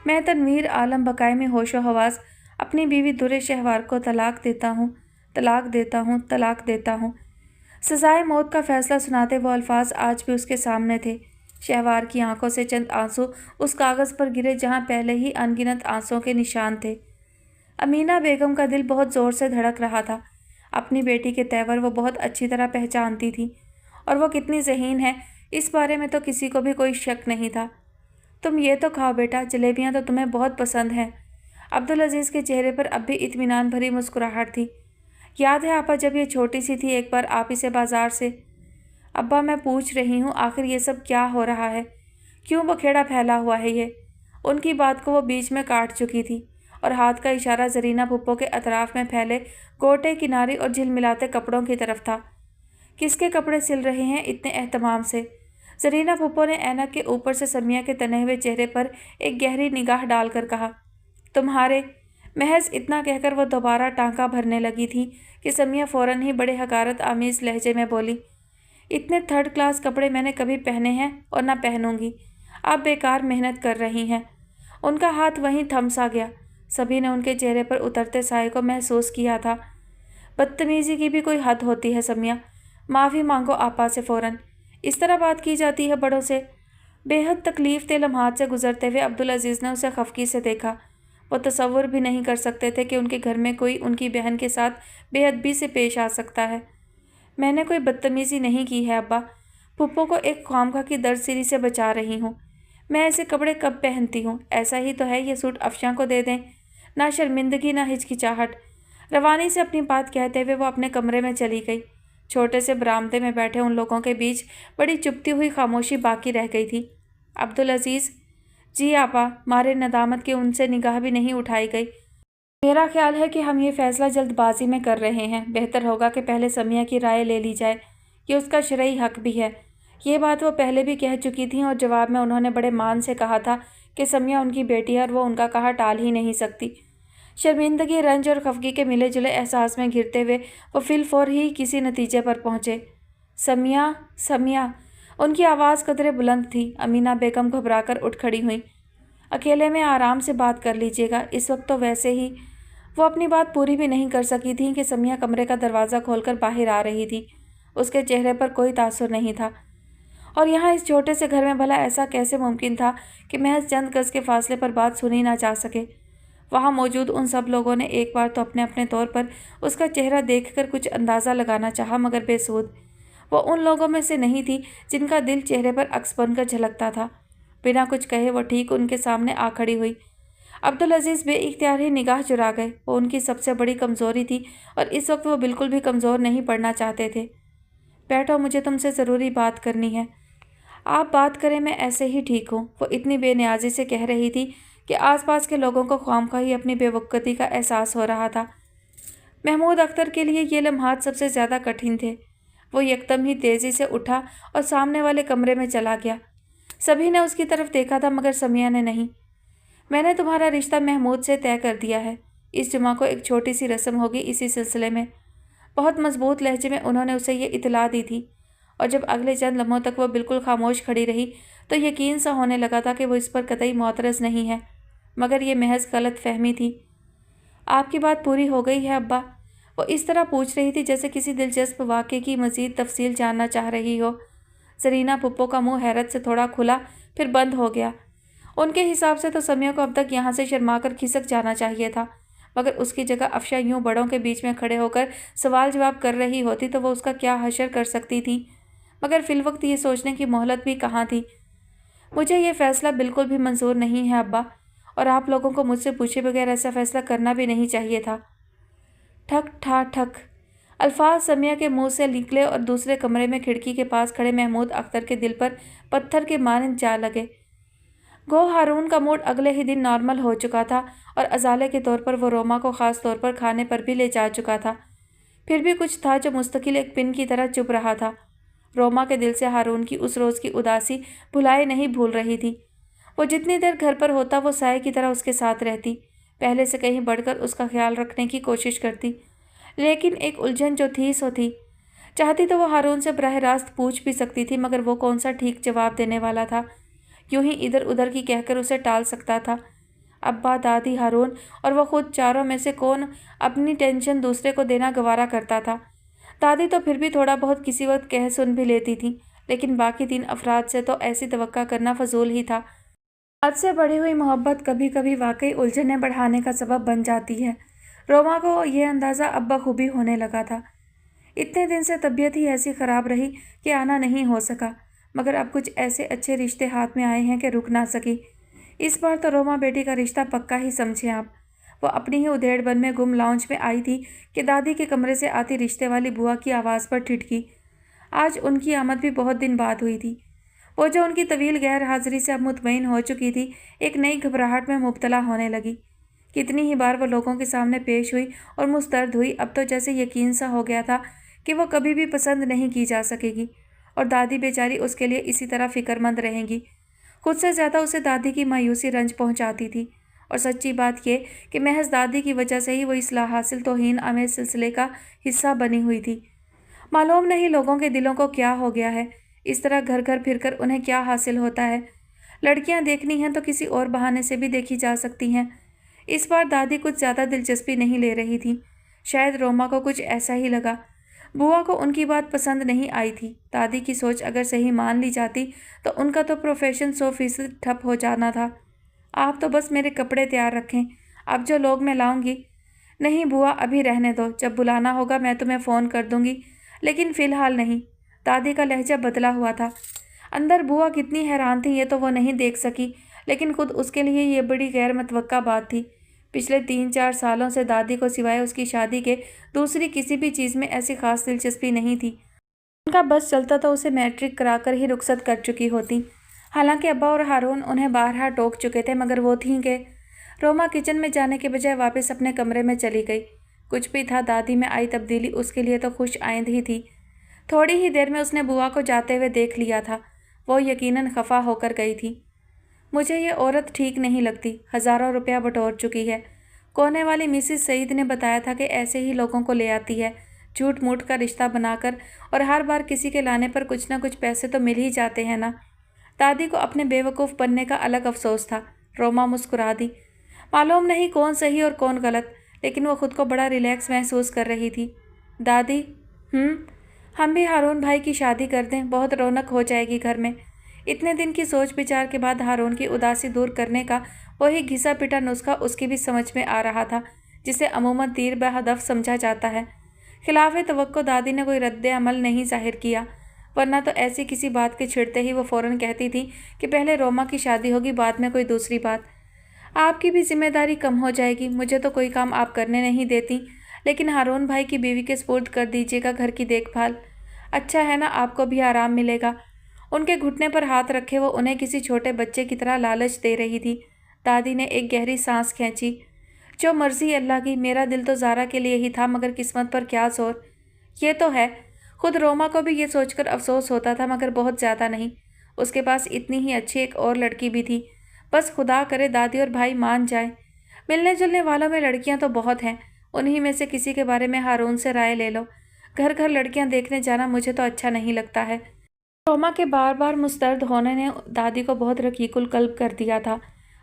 मैं तनवीर आलम बकाए में होशो हवास अपनी बीवी दुरे शहवार को तलाक देता हूँ, तलाक देता हूँ, तलाक देता हूँ। सजाए मौत का फैसला सुनाते वो अल्फाज आज भी उसके सामने थे। शहवार की आंखों से चंद आंसू उस कागज़ पर गिरे जहाँ पहले ही अनगिनत आंसुओं के निशान थे। अमीना बेगम का दिल बहुत ज़ोर से धड़क रहा था। अपनी बेटी के तेवर वो बहुत अच्छी तरह पहचानती थी और वो कितनी ज़हीन है इस बारे में तो किसी को भी कोई शक नहीं था। तुम ये तो खाओ बेटा, जलेबियाँ तो तुम्हें बहुत पसंद हैं। अब्दुल अजीज़ के चेहरे पर अब भी इत्मीनान भरी मुस्कुराहट थी। याद है आपा जब ये छोटी सी थी, एक बार आप इसे बाज़ार से। अब्बा मैं पूछ रही हूँ आखिर ये सब क्या हो रहा है, क्यों बखेड़ा फैला हुआ है ये? उनकी बात को वो बीच में काट चुकी थी और हाथ का इशारा जरीना फुप्पो के अतराफ में फैले गोटे किनारी और झिलमिलाते कपड़ों की तरफ था। किसके कपड़े सिल रहे हैं इतने एहतमाम से? जरीना फुप्पो ने ऐनक के ऊपर से समिया के तने हुए चेहरे पर एक गहरी निगाह डालकर कहा, तुम्हारे। महज इतना कहकर वो दोबारा टांका भरने लगी थी कि समिया फ़ौरन ही बड़े हकारत आमीज़ लहजे में बोली, इतने थर्ड क्लास कपड़े मैंने कभी पहने हैं और ना पहनूंगी। आप बेकार मेहनत कर रही हैं। उनका हाथ वहीं थम सा गया। सभी ने उनके चेहरे पर उतरते साए को महसूस किया था। बदतमीज़ी की भी कोई हद होती है समिया, माफ़ी मांगो आपा से फ़ौरन। इस तरह बात की जाती है बड़ों से? बेहद तकलीफ़ दे लम्हात से गुजरते हुए अब्दुल अजीज़ ने उसे खफकी से देखा। वो तसव्वुर भी नहीं कर सकते थे कि उनके घर में कोई उनकी बहन के साथ बेअदबी से पेश आ सकता है। मैंने कोई बदतमीज़ी नहीं की है अब्बा, फुप्पो को एक ख्वामखा की दर्दसिरी से बचा रही हूँ। मैं ऐसे कपड़े कब पहनती हूँ? ऐसा ही तो है ये सूट अफशां को दे दें। ना शर्मिंदगी ना हिचकिचाहट। रवानी से अपनी बात कहते हुए वो अपने कमरे में चली गई। छोटे से बरामदे में बैठे उन लोगों के बीच बड़ी चुपती हुई खामोशी बाकी रह गई थी। अब्दुल अजीज़, जी आपा, मारे नदामत की उनसे निगाह भी नहीं उठाई गई। मेरा ख्याल है कि हम ये फैसला जल्दबाजी में कर रहे हैं। बेहतर होगा कि पहले समिया की राय ले ली जाए। ये उसका शरई हक भी है। ये बात वो पहले भी कह चुकी थी और जवाब में उन्होंने बड़े मान से कहा था कि समिया उनकी बेटी है और वो उनका कहा टाल ही नहीं सकती। शर्मिंदगी, रंज और खफगी के मिले जुले एहसास में घिरते हुए वो फिलफौर ही किसी नतीजे पर पहुँचे। समिया, समिया, उनकी आवाज़ कदरे बुलंद थी। अमीना बेगम घबराकर उठ खड़ी हुई। अकेले में आराम से बात कर लीजिएगा। इस वक्त तो वैसे ही वो अपनी बात पूरी भी नहीं कर सकी थी कि समिया कमरे का दरवाज़ा खोलकर बाहर आ रही थी। उसके चेहरे पर कोई तासुर नहीं था। और यहाँ इस छोटे से घर में भला ऐसा कैसे मुमकिन था कि महज चंद गज के फासले पर बात सुनी ना जा सके। वहाँ मौजूद उन सब लोगों ने एक बार तो अपने अपने तौर पर उसका चेहरा देखकर कुछ अंदाज़ा लगाना चाहा, मगर बेसूद। वो उन लोगों में से नहीं थी जिनका दिल चेहरे पर अक्स बनकर झलकता था। बिना कुछ कहे वो ठीक उनके सामने आ खड़ी हुई। अब्दुल अजीज़ बेइख्तियार ही निगाह चुरा गए। वो उनकी सबसे बड़ी कमज़ोरी थी और इस वक्त वो बिल्कुल भी कमज़ोर नहीं पड़ना चाहते थे। बैठो, मुझे तुमसे ज़रूरी बात करनी है। आप बात करें, मैं ऐसे ही ठीक हूँ। वो इतनी बेनियाजी से कह रही थी कि आसपास के लोगों को ख्वामख्वाही अपनी बेवकूफ़ी का एहसास हो रहा था। महमूद अख्तर के लिए ये लम्हात सबसे ज़्यादा कठिन थे। वो यकदम ही तेज़ी से उठा और सामने वाले कमरे में चला गया। सभी ने उसकी तरफ देखा था मगर समिया ने नहीं। मैंने तुम्हारा रिश्ता महमूद से तय कर दिया है। इस जुमा को एक छोटी सी रस्म होगी इसी सिलसिले में। बहुत मजबूत लहजे में उन्होंने उसे ये इतला दी थी। और जब अगले चंद लम्हों तक वो बिल्कुल खामोश खड़ी रही तो यकीन सा होने लगा था कि वो इस पर कतई मोतरज़ नहीं है, मगर ये महज गलत फहमी थी। आपकी बात पूरी हो गई है अब्बा? वो इस तरह पूछ रही थी जैसे किसी दिलचस्प वाक़े की मज़ीद तफसील जानना चाह रही हो। जरीना पुप्पो का मुंह हैरत से थोड़ा खुला फिर बंद हो गया। उनके हिसाब से तो समिया को अब तक यहाँ से शर्माकर खिसक जाना चाहिए था, मगर उसकी जगह अफशा यूं बड़ों के बीच में खड़े होकर सवाल जवाब कर रही होती तो वो उसका क्या हशर कर सकती थी। मगर फिलवक्त ये सोचने की मोहलत भी कहाँ थी। मुझे ये फ़ैसला बिल्कुल भी मंजूर नहीं है अब्बा, और आप लोगों को मुझसे पूछे बगैर ऐसा फ़ैसला करना भी नहीं चाहिए था। ठक ठा ठक अल्फाज समिया के मुंह से निकले और दूसरे कमरे में खिड़की के पास खड़े महमूद अख्तर के दिल पर पत्थर के मानंद जा लगे। गो हारून का मूड अगले ही दिन नॉर्मल हो चुका था और अजाले के तौर पर वो रोमा को ख़ास तौर पर खाने पर भी ले जा चुका था। फिर भी कुछ था जो मुस्तकिल एक पिन की तरह चुप रहा था। रोमा के दिल से हारून की उस रोज़ की उदासी भुलाए नहीं भूल रही थी। वो जितनी देर घर पर होता वो साए की तरह उसके साथ रहती, पहले से कहीं बढ़कर उसका ख्याल रखने की कोशिश करती। लेकिन एक उलझन जो थी सो थी। चाहती तो वो हारून से बराह रास्त पूछ भी सकती थी, मगर वो कौन सा ठीक जवाब देने वाला था। यूं ही इधर उधर की कहकर उसे टाल सकता था। अब्बा, दादी, हारून और वो खुद, चारों में से कौन अपनी टेंशन दूसरे को देना गवारा करता था। दादी तो फिर भी थोड़ा बहुत किसी वक्त कह सुन भी लेती थी, लेकिन बाकी 3 अफराद से तो ऐसी तवक्का करना फजूल ही था। हद से बढ़ी हुई मोहब्बत कभी कभी वाकई उलझनें बढ़ाने का सबब बन जाती है। रोमा को यह अंदाज़ा अब बखूबी होने लगा था। इतने दिन से तबीयत ही ऐसी ख़राब रही कि आना नहीं हो सका, मगर अब कुछ ऐसे अच्छे रिश्ते हाथ में आए हैं कि रुक ना सकी। इस बार तो रोमा बेटी का रिश्ता पक्का ही समझें आप। वो अपनी ही उधेड़बन में गुम लाउंज में आई थी कि दादी के कमरे से आती रिश्ते वाली बुआ की आवाज़ पर ठिठकी। आज उनकी आमद भी बहुत दिन बाद हुई थी। वो जो उनकी तवील गैर हाजिरी से अब मुतमईन हो चुकी थी, एक नई घबराहट में मुब्तला होने लगी। कितनी ही बार वो लोगों के सामने पेश हुई और मुस्तरद हुई, अब तो जैसे यकीन सा हो गया था कि वो कभी भी पसंद नहीं की जा सकेगी और दादी बेचारी उसके लिए इसी तरह फ़िक्रमंद रहेंगी। खुद से ज़्यादा उसे दादी की मायूसी रंज पहुंचाती थी, और सच्ची बात ये कि महज दादी की वजह से ही वो इस लाहासिल तौहीन आमेज़ सिलसिले का हिस्सा बनी हुई थी। मालूम नहीं लोगों के दिलों को क्या हो गया है, इस तरह घर घर फिरकर उन्हें क्या हासिल होता है। लड़कियां देखनी हैं तो किसी और बहाने से भी देखी जा सकती हैं। इस बार दादी कुछ ज़्यादा दिलचस्पी नहीं ले रही थी। शायद रोमा को कुछ ऐसा ही लगा। बुआ को उनकी बात पसंद नहीं आई थी। दादी की सोच अगर सही मान ली जाती तो उनका तो प्रोफेशन 100% ठप हो जाना था। आप तो बस मेरे कपड़े तैयार रखें, अब जो लोग मैं लाऊंगी। नहीं बुआ, अभी रहने दो, जब बुलाना होगा मैं तुम्हें फ़ोन कर दूंगी, लेकिन फ़िलहाल नहीं। दादी का लहजा बदला हुआ था। अंदर बुआ कितनी हैरान थी ये तो वो नहीं देख सकी, लेकिन खुद उसके लिए ये बड़ी गैर मुतवक्का बात थी। पिछले 3-4 सालों से दादी को सिवाय उसकी शादी के दूसरी किसी भी चीज़ में ऐसी खास दिलचस्पी नहीं थी। उनका बस चलता तो उसे मैट्रिक कराकर ही रुखसत कर चुकी होती। हालांकि अब्बा और हारून उन्हें बारहा टोक चुके थे, मगर वो थीं कि रोमा किचन में जाने के बजाय वापस अपने कमरे में चली गई। कुछ भी था, दादी में आई तब्दीली उसके लिए तो खुश आइंद ही थी। थोड़ी ही देर में उसने बुआ को जाते हुए देख लिया था। वो यकीनन खफा होकर गई थी। मुझे ये औरत ठीक नहीं लगती, हज़ारों रुपया बटोर चुकी है। कोने वाली मिसिस सईद ने बताया था कि ऐसे ही लोगों को ले आती है, झूठ मूठ का रिश्ता बनाकर, और हर बार किसी के लाने पर कुछ ना कुछ पैसे तो मिल ही जाते हैं ना। दादी को अपने बेवकूफ़ बनने का अलग अफसोस था। रोमा मुस्कुरा दी। मालूम नहीं कौन सही और कौन गलत, लेकिन वो खुद को बड़ा रिलैक्स महसूस कर रही थी। दादी, हम भी हारून भाई की शादी कर दें, बहुत रौनक हो जाएगी घर में। इतने दिन की सोच विचार के बाद हारून की उदासी दूर करने का वही घिसा पिटा नुस्खा उसकी भी समझ में आ रहा था, जिसे अमूमन तीर बहदफ समझा जाता है। खिलाफ तवक्को दादी ने कोई रद्द अमल नहीं जाहिर किया, वरना तो ऐसी किसी बात के छिड़ते ही वो फ़ौरन कहती थी कि पहले रोमा की शादी होगी, बाद में कोई दूसरी बात। आपकी भी जिम्मेदारी कम हो जाएगी। मुझे तो कोई काम आप करने नहीं देती, लेकिन हारून भाई की बीवी के सुपुर्द कर दीजिएगा घर की देखभाल। अच्छा है ना, आपको भी आराम मिलेगा। उनके घुटने पर हाथ रखे वो उन्हें किसी छोटे बच्चे की तरह लालच दे रही थी। दादी ने एक गहरी सांस खींची। जो मर्जी अल्लाह की, मेरा दिल तो ज़ारा के लिए ही था, मगर किस्मत पर क्या जोर। ये तो है, खुद रोमा को भी ये सोचकर अफसोस होता था, मगर बहुत ज़्यादा नहीं। उसके पास इतनी ही अच्छी एक और लड़की भी थी। बस खुदा करे दादी और भाई मान जाए। मिलने जुलने वालों में लड़कियां तो बहुत हैं, उन्हीं में से किसी के बारे में हारून से राय ले लो। घर घर लड़कियां देखने जाना मुझे तो अच्छा नहीं लगता है। रोमा के बार बार मुस्तरद होने ने दादी को बहुत रकीकुल कल्ब कर दिया था।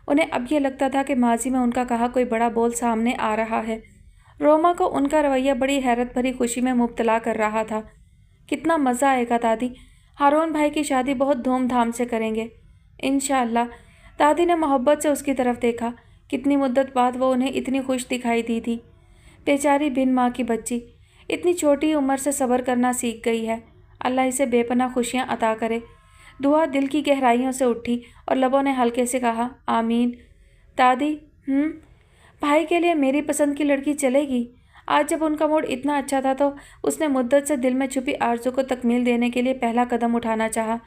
उन्हें अब ये लगता था कि माजी में उनका कहा कोई बड़ा बोल सामने आ रहा है। रोमा को उनका रवैया बड़ी हैरत भरी खुशी में मुब्तला कर रहा था। कितना मज़ा आएगा दादी, हारून भाई की शादी बहुत धूमधाम से करेंगे इंशाअल्लाह। दादी ने मोहब्बत से उसकी तरफ देखा। कितनी मुद्दत बाद वो उन्हें इतनी खुश दिखाई दी थी। बेचारी बिन माँ की बच्ची इतनी छोटी उम्र से सब्र करना सीख गई है। अल्लाह इसे बेपनाह खुशियाँ अता करे। दुआ दिल की गहराइयों से उठी और लबों ने हल्के से कहा, आमीन। दादी, भाई के लिए मेरी पसंद की लड़की चलेगी। आज जब उनका मूड इतना अच्छा था तो उसने मुद्दत से दिल में छुपी आरज़ू को तकमील देने के लिए पहला कदम उठाना चाहा।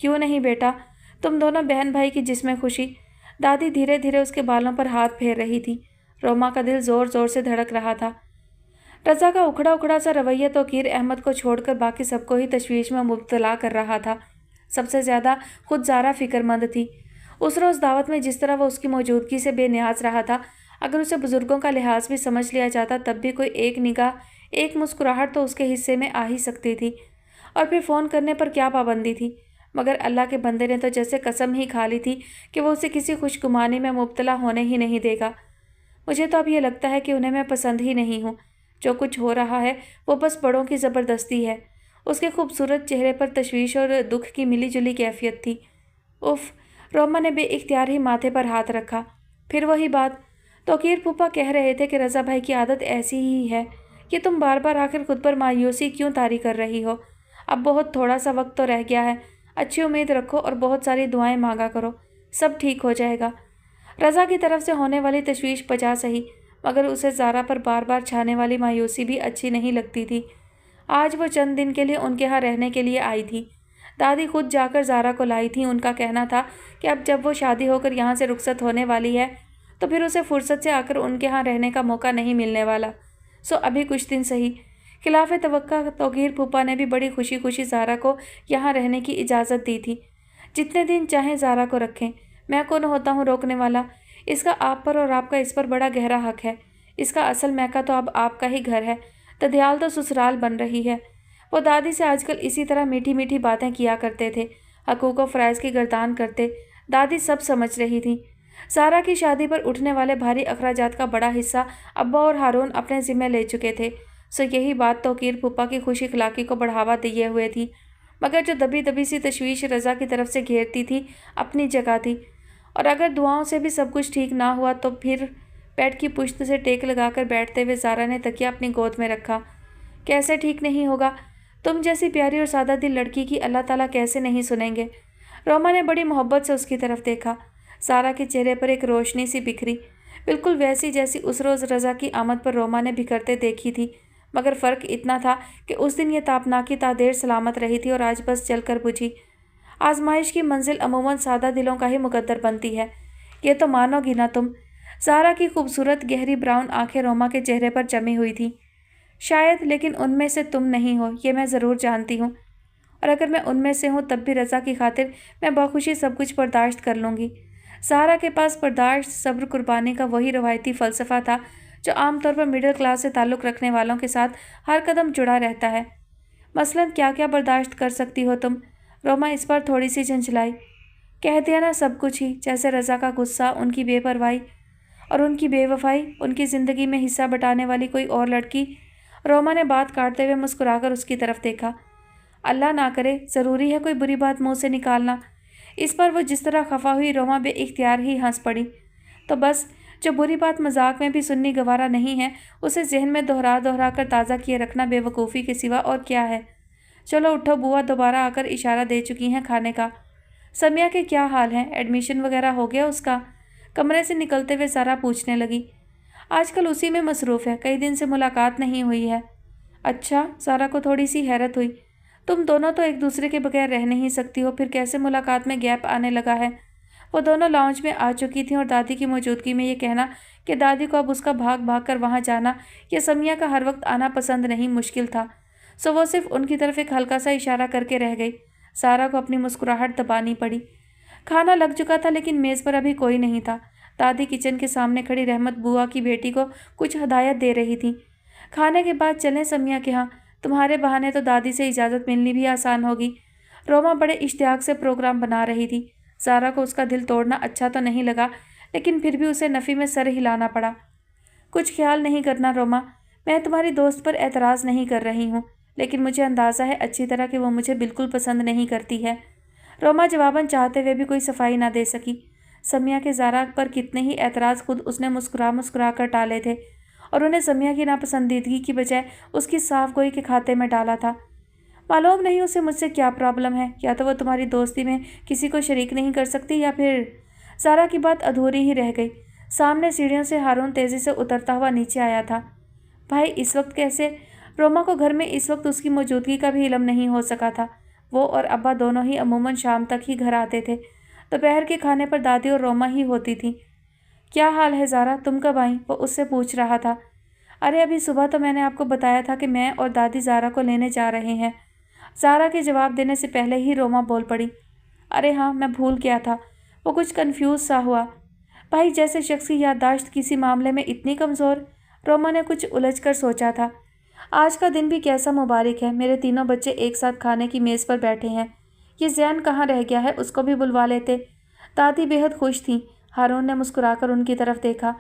क्यों नहीं बेटा, तुम दोनों बहन भाई की जिसमें खुशी। दादी धीरे धीरे उसके बालों पर हाथ फेर रही थी। रोमा का दिल ज़ोर ज़ोर से धड़क रहा था। रज़ा का उखड़ा उखड़ा सा रवैया तौकीर अहमद को छोड़कर बाकी सबको ही तशवीश में मुब्तला कर रहा था। सबसे ज़्यादा खुद ज़ारा फ़िक्रमंद थी। उस रोज़ दावत में जिस तरह वो उसकी मौजूदगी से बेनियाज रहा था, अगर उसे बुज़ुर्गों का लिहाज भी समझ लिया जाता तब भी कोई एक निगाह, एक मुस्कुराहट तो उसके हिस्से में आ ही सकती थी। और फिर फ़ोन करने पर क्या पाबंदी थी। मगर अल्लाह के बंदे ने तो जैसे कसम ही खा ली थी कि वो उसे किसी खुशगुमानी में मुब्तला होने ही नहीं देगा। मुझे तो अब ये लगता है कि उन्हें मैं पसंद ही नहीं हूँ। जो कुछ हो रहा है वो बस बड़ों की ज़बरदस्ती है। उसके खूबसूरत चेहरे पर तशवीश और दुख की मिली जुली कैफियत थी। उफ़, रोमा ने बेइख्तियार ही माथे पर हाथ रखा। फिर वही बात, तौकीर फूफा कह रहे थे कि रज़ा भाई की आदत ऐसी ही है कि तुम बार बार आखिर खुद पर मायूसी क्यों तारी कर रही हो। अब बहुत थोड़ा सा वक्त तो रह गया है। अच्छी उम्मीद रखो और बहुत सारी दुआएं मांगा करो, सब ठीक हो जाएगा। रज़ा की तरफ से होने वाली तशवीश बजा सही, मगर उसे ज़ारा पर बार बार छाने वाली मायूसी भी अच्छी नहीं लगती थी। आज वो चंद दिन के लिए उनके यहाँ रहने के लिए आई थी। दादी खुद जाकर ज़ारा को लाई थी। उनका कहना था कि अब जब वो शादी होकर यहाँ से रुखसत होने वाली है तो फिर उसे फुर्सत से आकर उनके यहाँ रहने का मौका नहीं मिलने वाला। सो अभी कुछ दिन सही। खिलाफ तवक्का तौकीर फूफा ने भी बड़ी खुशी खुशी ज़ारा को यहाँ रहने की इजाज़त दी थी। जितने दिन चाहें ज़ारा को रखें, मैं कौन होता हूँ रोकने वाला। इसका आप पर और आपका इस पर बड़ा गहरा हक है। इसका असल मैका तो अब आपका ही घर है, ददियाल तो ससुराल बन रही है। वो दादी से आजकल इसी तरह मीठी मीठी बातें किया करते थे, हकूक़ व फ़राइज़ की गर्दान करते। दादी सब समझ रही थी। ज़ारा की शादी पर उठने वाले भारी अखराजात का बड़ा हिस्सा अब्बा और हारून अपने ज़िम्मे ले चुके थे। सो यही बात तौकीर फूफा की खुश इखलाक़ी को बढ़ावा दिए हुए थी। मगर जो दबी दबी सी तशवीश रज़ा की तरफ से घेरती थी अपनी जगह थी। और अगर दुआओं से भी सब कुछ ठीक ना हुआ तो फिर बेड की पुश्त से टेक लगाकर बैठते हुए ज़ारा ने तकिया अपनी गोद में रखा। कैसे ठीक नहीं होगा? तुम जैसी प्यारी और सादा दिल लड़की की अल्लाह ताला कैसे नहीं सुनेंगे। रोमा ने बड़ी मोहब्बत से उसकी तरफ देखा। ज़ारा के चेहरे पर एक रोशनी सी बिखरी। بالکل वैसी जैसी उस रोज़ रज़ा की आमद पर रोमा ने बिखरते देखी थी, मगर फ़र्क इतना था कि उस दिन ये तापनाकी तादेर सलामत रही थी और आज बस जलकर बुझी। आजमाइश की मंजिल अमूमन सादा दिलों का ही मुकद्दर बनती है, ये तो मानोगी ना तुम। ज़ारा की खूबसूरत गहरी ब्राउन आंखें रोमा के चेहरे पर जमी हुई थी। शायद, लेकिन उनमें से तुम नहीं हो, ये मैं ज़रूर जानती हूँ। और अगर मैं उनमें से हूँ तब भी रज़ा की खातिर मैं बखुशी सब कुछ बर्दाश्त कर लूँगी। ज़ारा के पास बर्दाश्त, सब्र, कुर्बानी का वही रवायती फ़लसफ़ा था जो आमतौर पर मिडिल क्लास से ताल्लुक़ रखने वालों के साथ हर कदम जुड़ा रहता है। मसलन क्या क्या बर्दाश्त कर सकती हो तुम? रोमा इस बार थोड़ी सी झंझलाई। कह दिया ना सब कुछ ही, जैसे रज़ा का गुस्सा, उनकी बेपरवाही और उनकी बेवफाई, उनकी ज़िंदगी में हिस्सा बटाने वाली कोई और लड़की। रोमा ने बात काटते हुए मुस्कुराकर उसकी तरफ देखा। अल्लाह ना करे, ज़रूरी है कोई बुरी बात मुँह से निकालना। इस पर वो जिस तरह खफा हुई, रोमा बेइख्तियार ही हंस पड़ी। तो बस, जो बुरी बात मजाक में भी सुननी गवारा नहीं है, उसे जहन में दोहरा कर ताज़ा किए रखना बेवकूफ़ी के सिवा और क्या है। चलो उठो, बुआ दोबारा आकर इशारा दे चुकी हैं खाने का। समिया के क्या हाल हैं? एडमिशन वगैरह हो गया उसका? कमरे से निकलते हुए ज़ारा पूछने लगी। आजकल उसी में मसरूफ़ है, कई दिन से मुलाकात नहीं हुई है। अच्छा, ज़ारा को थोड़ी सी हैरत हुई। तुम दोनों तो एक दूसरे के बगैर रह नहीं सकती हो, फिर कैसे मुलाकात में गैप आने लगा है? वो दोनों लाउंज में आ चुकी थीं और दादी की मौजूदगी में ये कहना कि दादी को अब उसका भाग भाग कर वहाँ जाना या समिया का हर वक्त आना पसंद नहीं, मुश्किल था। सो वो सिर्फ उनकी तरफ एक हल्का सा इशारा करके रह गई। ज़ारा को अपनी मुस्कुराहट दबानी पड़ी। खाना लग चुका था लेकिन मेज़ पर अभी कोई नहीं था। दादी किचन के सामने खड़ी रहमत बुआ की बेटी को कुछ हदायत दे रही थी। खाने के बाद चलें समिया के यहाँ, तुम्हारे बहाने तो दादी से इजाज़त मिलनी भी आसान होगी। रोमा बड़े इश्तियाक से प्रोग्राम बना रही थी। ज़ारा को उसका दिल तोड़ना अच्छा तो नहीं लगा, लेकिन फिर भी उसे नफ़ी में सर हिलाना पड़ा। कुछ ख्याल नहीं करना रोमा, मैं तुम्हारी दोस्त पर एतराज़ नहीं कर रही हूँ, लेकिन मुझे अंदाज़ा है अच्छी तरह कि वो मुझे बिल्कुल पसंद नहीं करती है। रोमा जवाबन चाहते हुए भी कोई सफाई ना दे सकी। समिया के ज़ारा पर कितने ही एतराज़ खुद उसने मुस्कुरा कर टाले थे और उन्हें समिया की नापसंदीदगी की बजाय उसकी साफ गोई के खाते में डाला था। मालूम नहीं उसे मुझसे क्या प्रॉब्लम है, या तो वो तुम्हारी दोस्ती में किसी को शरीक नहीं कर सकती या फिर। ज़ारा की बात अधूरी ही रह गई। सामने सीढ़ियों से हारून तेज़ी से उतरता हुआ नीचे आया था। भाई इस वक्त कैसे? रोमा को घर में इस वक्त उसकी मौजूदगी का भी इल्म नहीं हो सका था। वो और अब्बा दोनों ही अमूमन शाम तक ही घर आते थे। दोपहर के खाने पर दादी और रोमा ही होती थी। क्या हाल है ज़ारा, तुम कब आई? वो उससे पूछ रहा था। अरे अभी सुबह तो मैंने आपको बताया था कि मैं और दादी ज़ारा को लेने जा रहे हैं। ज़ारा के जवाब देने से पहले ही रोमा बोल पड़ी। अरे हाँ, मैं भूल गया था। वो कुछ कन्फ्यूज़ सा हुआ। भाई जैसे शख्स की याददाश्त किसी मामले में इतनी कमज़ोर। रोमा ने कुछ उलझ कर सोचा था। आज का दिन भी कैसा मुबारक है, मेरे तीनों बच्चे एक साथ खाने की मेज़ पर बैठे हैं। ये ज़ैन कहाँ रह गया है, उसको भी बुलवा लेते। दादी बेहद खुश थीं। हारून ने मुस्कुराकर उनकी तरफ देखा।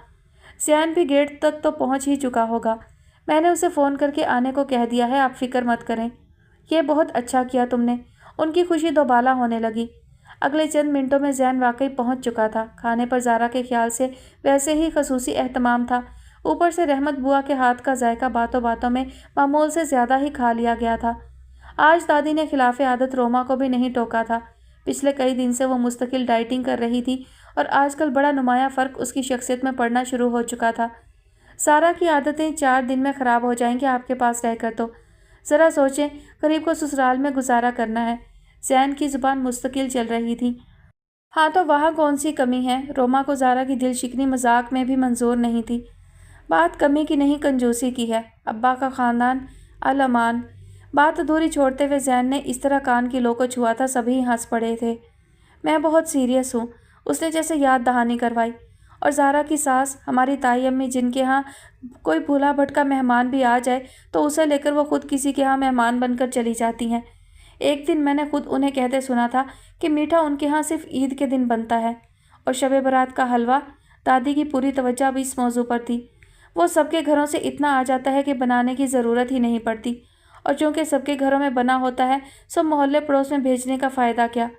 ज़ैन भी गेट तक तो पहुँच ही चुका होगा। मैंने उसे फ़ोन करके आने को कह दिया है, आप फिक्र मत करें। यह बहुत अच्छा किया तुमने। उनकी खुशी दोबाला होने लगी। अगले चंद मिनटों में ज़ैन वाकई पहुँच चुका था। खाने पर ज़ारा के ख्याल से वैसे ही खसूसी एहतमाम था। ऊपर से रहमत बुआ के हाथ का जायका बातों बातों में मामूल से ज़्यादा ही खा लिया गया था। आज दादी ने खिलाफ आदत रोमा को भी नहीं टोका था। पिछले कई दिन से वो मुस्तकिल डाइटिंग कर रही थी और आजकल बड़ा नुमाया फ़र्क उसकी शख्सियत में पड़ना शुरू हो चुका था। ज़ारा की आदतें 4 दिन में ख़राब हो जाएंगी आपके पास रहकर तो। ज़रा सोचें, गरीब को ससुराल में गुजारा करना है। ज़ैन की ज़ुबान मुस्तकिल चल रही थी। हाँ तो वहाँ कौन सी कमी है? रोमा को ज़ारा की दिल शिकनी मजाक में भी मंजूर नहीं थी। बात कमी की नहीं, कंजूसी की है। अब्बा का ख़ानदान अल-अमान। बात अधूरी छोड़ते हुए ज़ैन ने इस तरह कान की लो को छुआ था, सभी हंस पड़े थे। मैं बहुत सीरियस हूँ, उसने जैसे याद दहानी करवाई। और ज़ारा की सास, हमारी ताई अम्मी, जिनके यहाँ कोई भूला भटका मेहमान भी आ जाए तो उसे लेकर वो खुद किसी के यहाँ मेहमान बनकर चली जाती हैं। एक दिन मैंने खुद उन्हें कहते सुना था कि मीठा उनके यहाँ सिर्फ ईद के दिन बनता है और शब बारात का हलवा। दादी की पूरी तवज्जो भी इस मौजू पर थी। वो सबके घरों से इतना आ जाता है कि बनाने की ज़रूरत ही नहीं पड़ती, और चूँकि सबके घरों में बना होता है सो मोहल्ले पड़ोस में भेजने का फ़ायदा क्या।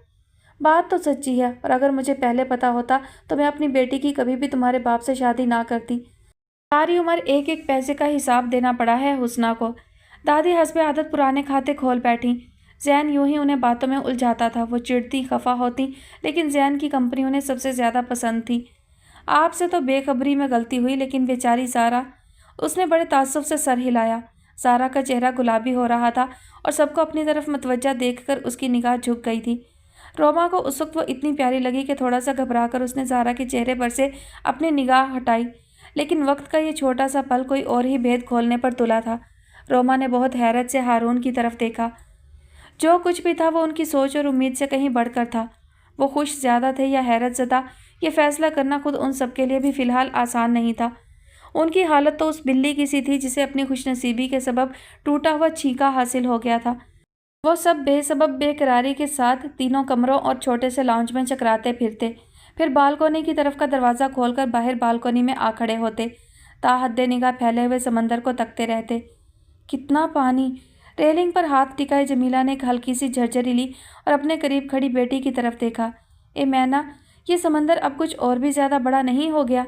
बात तो सच्ची है, और अगर मुझे पहले पता होता तो मैं अपनी बेटी की कभी भी तुम्हारे बाप से शादी ना करती। सारी उम्र एक एक पैसे का हिसाब देना पड़ा है हुस्ना को। दादी हस्बे आदत पुराने खाते खोल बैठी। ज़ैन यूं ही उन्हें बातों में उलझाता था। वो चिढ़ती, खफा होती, लेकिन ज़ैन की कंपनी उन्हें सबसे ज़्यादा पसंद थी। आप से तो बेखबरी में गलती हुई, लेकिन बेचारी सारा। उसने बड़े ताज्जुब से सर हिलाया। सारा का चेहरा गुलाबी हो रहा था और सबको अपनी तरफ मतवज्जा देखकर उसकी निगाह झुक गई थी। रोमा को उस वक्त वो इतनी प्यारी लगी कि थोड़ा सा घबराकर उसने सारा के चेहरे पर से अपनी निगाह हटाई, लेकिन वक्त का ये छोटा सा पल कोई और ही भेद खोलने पर तुला था। रोमा ने बहुत हैरत से हारून की तरफ देखा। जो कुछ भी था वो उनकी सोच और उम्मीद से कहीं बढ़कर था। वो खुश ज़्यादा थे या हैरत ज़दा, ये फैसला करना खुद उन सबके लिए भी फ़िलहाल आसान नहीं था। उनकी हालत तो उस बिल्ली की सी थी जिसे अपनी खुशनसीबी के सबब टूटा हुआ छींका हासिल हो गया था। वो सब बेसबब बेकरारी के साथ तीनों कमरों और छोटे से लाउंज में चकराते फिरते, फिर बालकोनी की तरफ का दरवाज़ा खोलकर बाहर बालकोनी में आ खड़े होते, ताहद्दे निगाह फैले हुए समंदर को तकते रहते। कितना पानी! रेलिंग पर हाथ टिकाए जमीला ने एक हल्की सी झरझरी ली और अपने करीब खड़ी बेटी की तरफ देखा। ए मैना, ये समंदर अब कुछ और भी ज़्यादा बड़ा नहीं हो गया?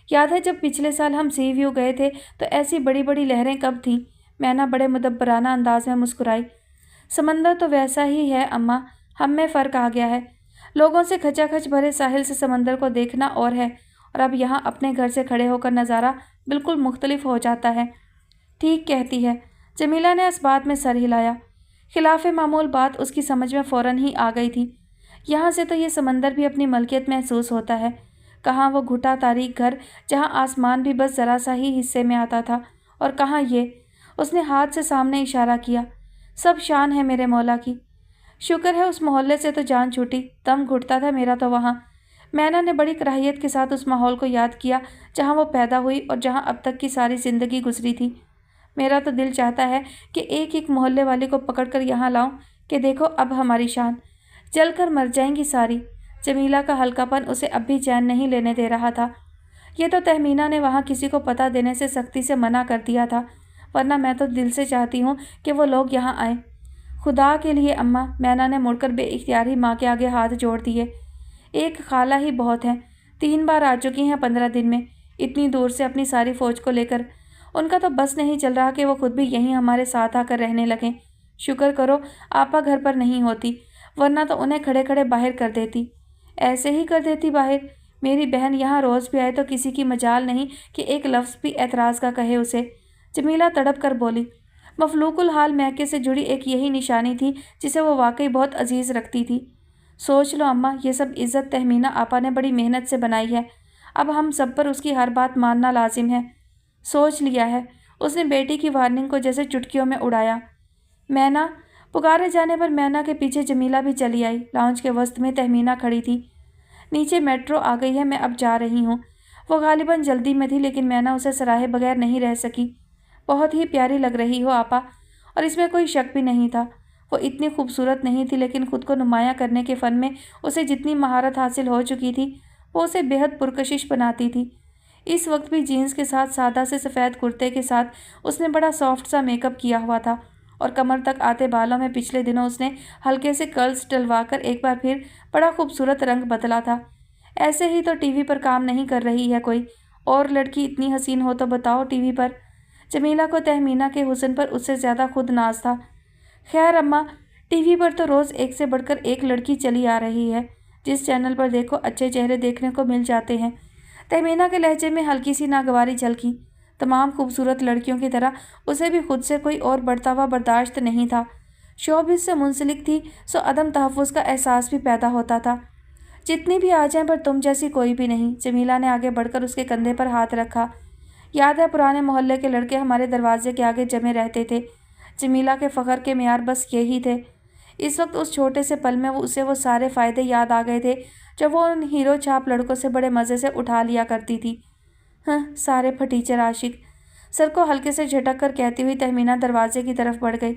याद है जब पिछले साल हम सी व्यू गए थे तो ऐसी बड़ी बड़ी लहरें कब थीं? मैना बड़े मुदब्बराना अंदाज में मुस्कुराई। समंदर तो वैसा ही है अम्मा, हम में फ़र्क आ गया है। लोगों से खचाखच भरे साहिल से समंदर को देखना और है, और अब यहाँ अपने घर से खड़े होकर नज़ारा बिल्कुल मुख्तलिफ हो जाता है। ठीक कहती है। जमीला ने इस बात में सर हिलाया। खिलाफ मामूल बात उसकी समझ में फ़ौरन ही आ गई थी। यहाँ से तो ये समंदर भी अपनी मलकियत महसूस होता है। कहाँ वो घुटा तारीख घर जहाँ आसमान भी बस ज़रा सा ही हिस्से में आता था, और कहाँ ये। उसने हाथ से सामने इशारा किया। सब शान है मेरे मौला की। शुक्र है उस मोहल्ले से तो जान छूटी, दम घुटता था मेरा तो वहाँ। मैना ने बड़ी कराहियत के साथ उस माहौल को याद किया जहाँ वो पैदा हुई और जहाँ अब तक की सारी ज़िंदगी गुजरी थी। मेरा तो दिल चाहता है कि एक एक मोहल्ले वाले को पकड़कर यहाँ लाऊं कि देखो अब हमारी शान। जलकर मर जाएंगी सारी। जमीला का हल्कापन उसे अब भी चैन नहीं लेने दे रहा था। ये तो तहमीना ने वहाँ किसी को पता देने से सख्ती से मना कर दिया था, वरना मैं तो दिल से चाहती हूँ कि वो लोग यहाँ आएँ। खुदा के लिए अम्मा, मैना ने मुड़कर बेइख्तियार ही माँ के आगे हाथ जोड़ दिए। एक खाला ही बहुत हैं, 3 बार आ चुकी हैं 15 दिन में, इतनी दूर से अपनी सारी फौज को लेकर। उनका तो बस नहीं चल रहा कि वो खुद भी यहीं हमारे साथ आकर रहने लगें। शुक्र करो आपा घर पर नहीं होती, वरना तो उन्हें खड़े खड़े बाहर कर देती। ऐसे ही कर देती बाहर। मेरी बहन यहाँ रोज़ भी आए तो किसी की मजाल नहीं कि एक लफ्ज़ भी एतराज़ का कहे उसे। जमीला तड़प कर बोली। मफलूकुल हाल मैके से जुड़ी एक यही निशानी थी जिसे वो वाकई बहुत अजीज़ रखती थी। सोच लो अम्मा, ये सब इज़्ज़त तहमीना आपा ने बड़ी मेहनत से बनाई है। अब हम सब पर उसकी हर बात मानना लाजिम है। सोच लिया है। उसने बेटी की वार्निंग को जैसे चुटकियों में उड़ाया। मैना, पुकारे जाने पर मैना के पीछे जमीला भी चली आई। लाउंज के वस्त में तहमीना खड़ी थी। नीचे मेट्रो आ गई है, मैं अब जा रही हूँ। वो गालिबन जल्दी में थी, लेकिन मैना उसे सराहे बगैर नहीं रह सकी। बहुत ही प्यारी लग रही हो आपा, और इसमें कोई शक भी नहीं था। वो इतनी खूबसूरत नहीं थी, लेकिन खुद को नुमायाँ करने के फ़न में उसे जितनी महारत हासिल हो चुकी थी वो उसे बेहद पुरकशिश बनाती थी। इस वक्त भी जीन्स के साथ सादा से सफ़ेद कुर्ते के साथ उसने बड़ा सॉफ्ट सा मेकअप किया हुआ था, और कमर तक आते बालों में पिछले दिनों उसने हल्के से कर्ल्स डलवाकर एक बार फिर बड़ा खूबसूरत रंग बदला था। ऐसे ही तो टीवी पर काम नहीं कर रही है कोई और लड़की इतनी हसीन हो तो बताओ टीवी पर। जमीला को तहमीना के हुस्न पर उससे ज़्यादा खुद नाज था। खैर अम्मा, टीवी पर तो रोज़ एक से बढ़कर एक लड़की चली आ रही है। जिस चैनल पर देखो अच्छे चेहरे देखने को मिल जाते हैं। तहमीना के लहजे में हल्की सी नागवारी झलकी। तमाम खूबसूरत लड़कियों की तरह उसे भी खुद से कोई और बढ़ता हुआ बर्दाश्त नहीं था। शोबिज़ से मुंसलिक थी, सो अदम तहफ़्फ़ुज़ का एहसास भी पैदा होता था। जितनी भी आ जाएं, पर तुम जैसी कोई भी नहीं। जमीला ने आगे बढ़कर उसके कंधे पर हाथ रखा। याद है पुराने मोहल्ले के लड़के हमारे दरवाजे के आगे जमे रहते थे। जमीला के फ़ख्र के मेयार बस यही थे। इस वक्त उस छोटे से पल में उसे वो सारे फ़ायदे याद आ गए थे जो वो उन हीरो छाप लड़कों से बड़े मज़े से उठा लिया करती थी। हाँ, सारे फटीचर आशिक। सर को हल्के से झटक कर कहती हुई तहमीना दरवाजे की तरफ बढ़ गई।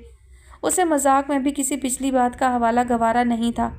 उसे मजाक में भी किसी पिछली बात का हवाला गवारा नहीं था।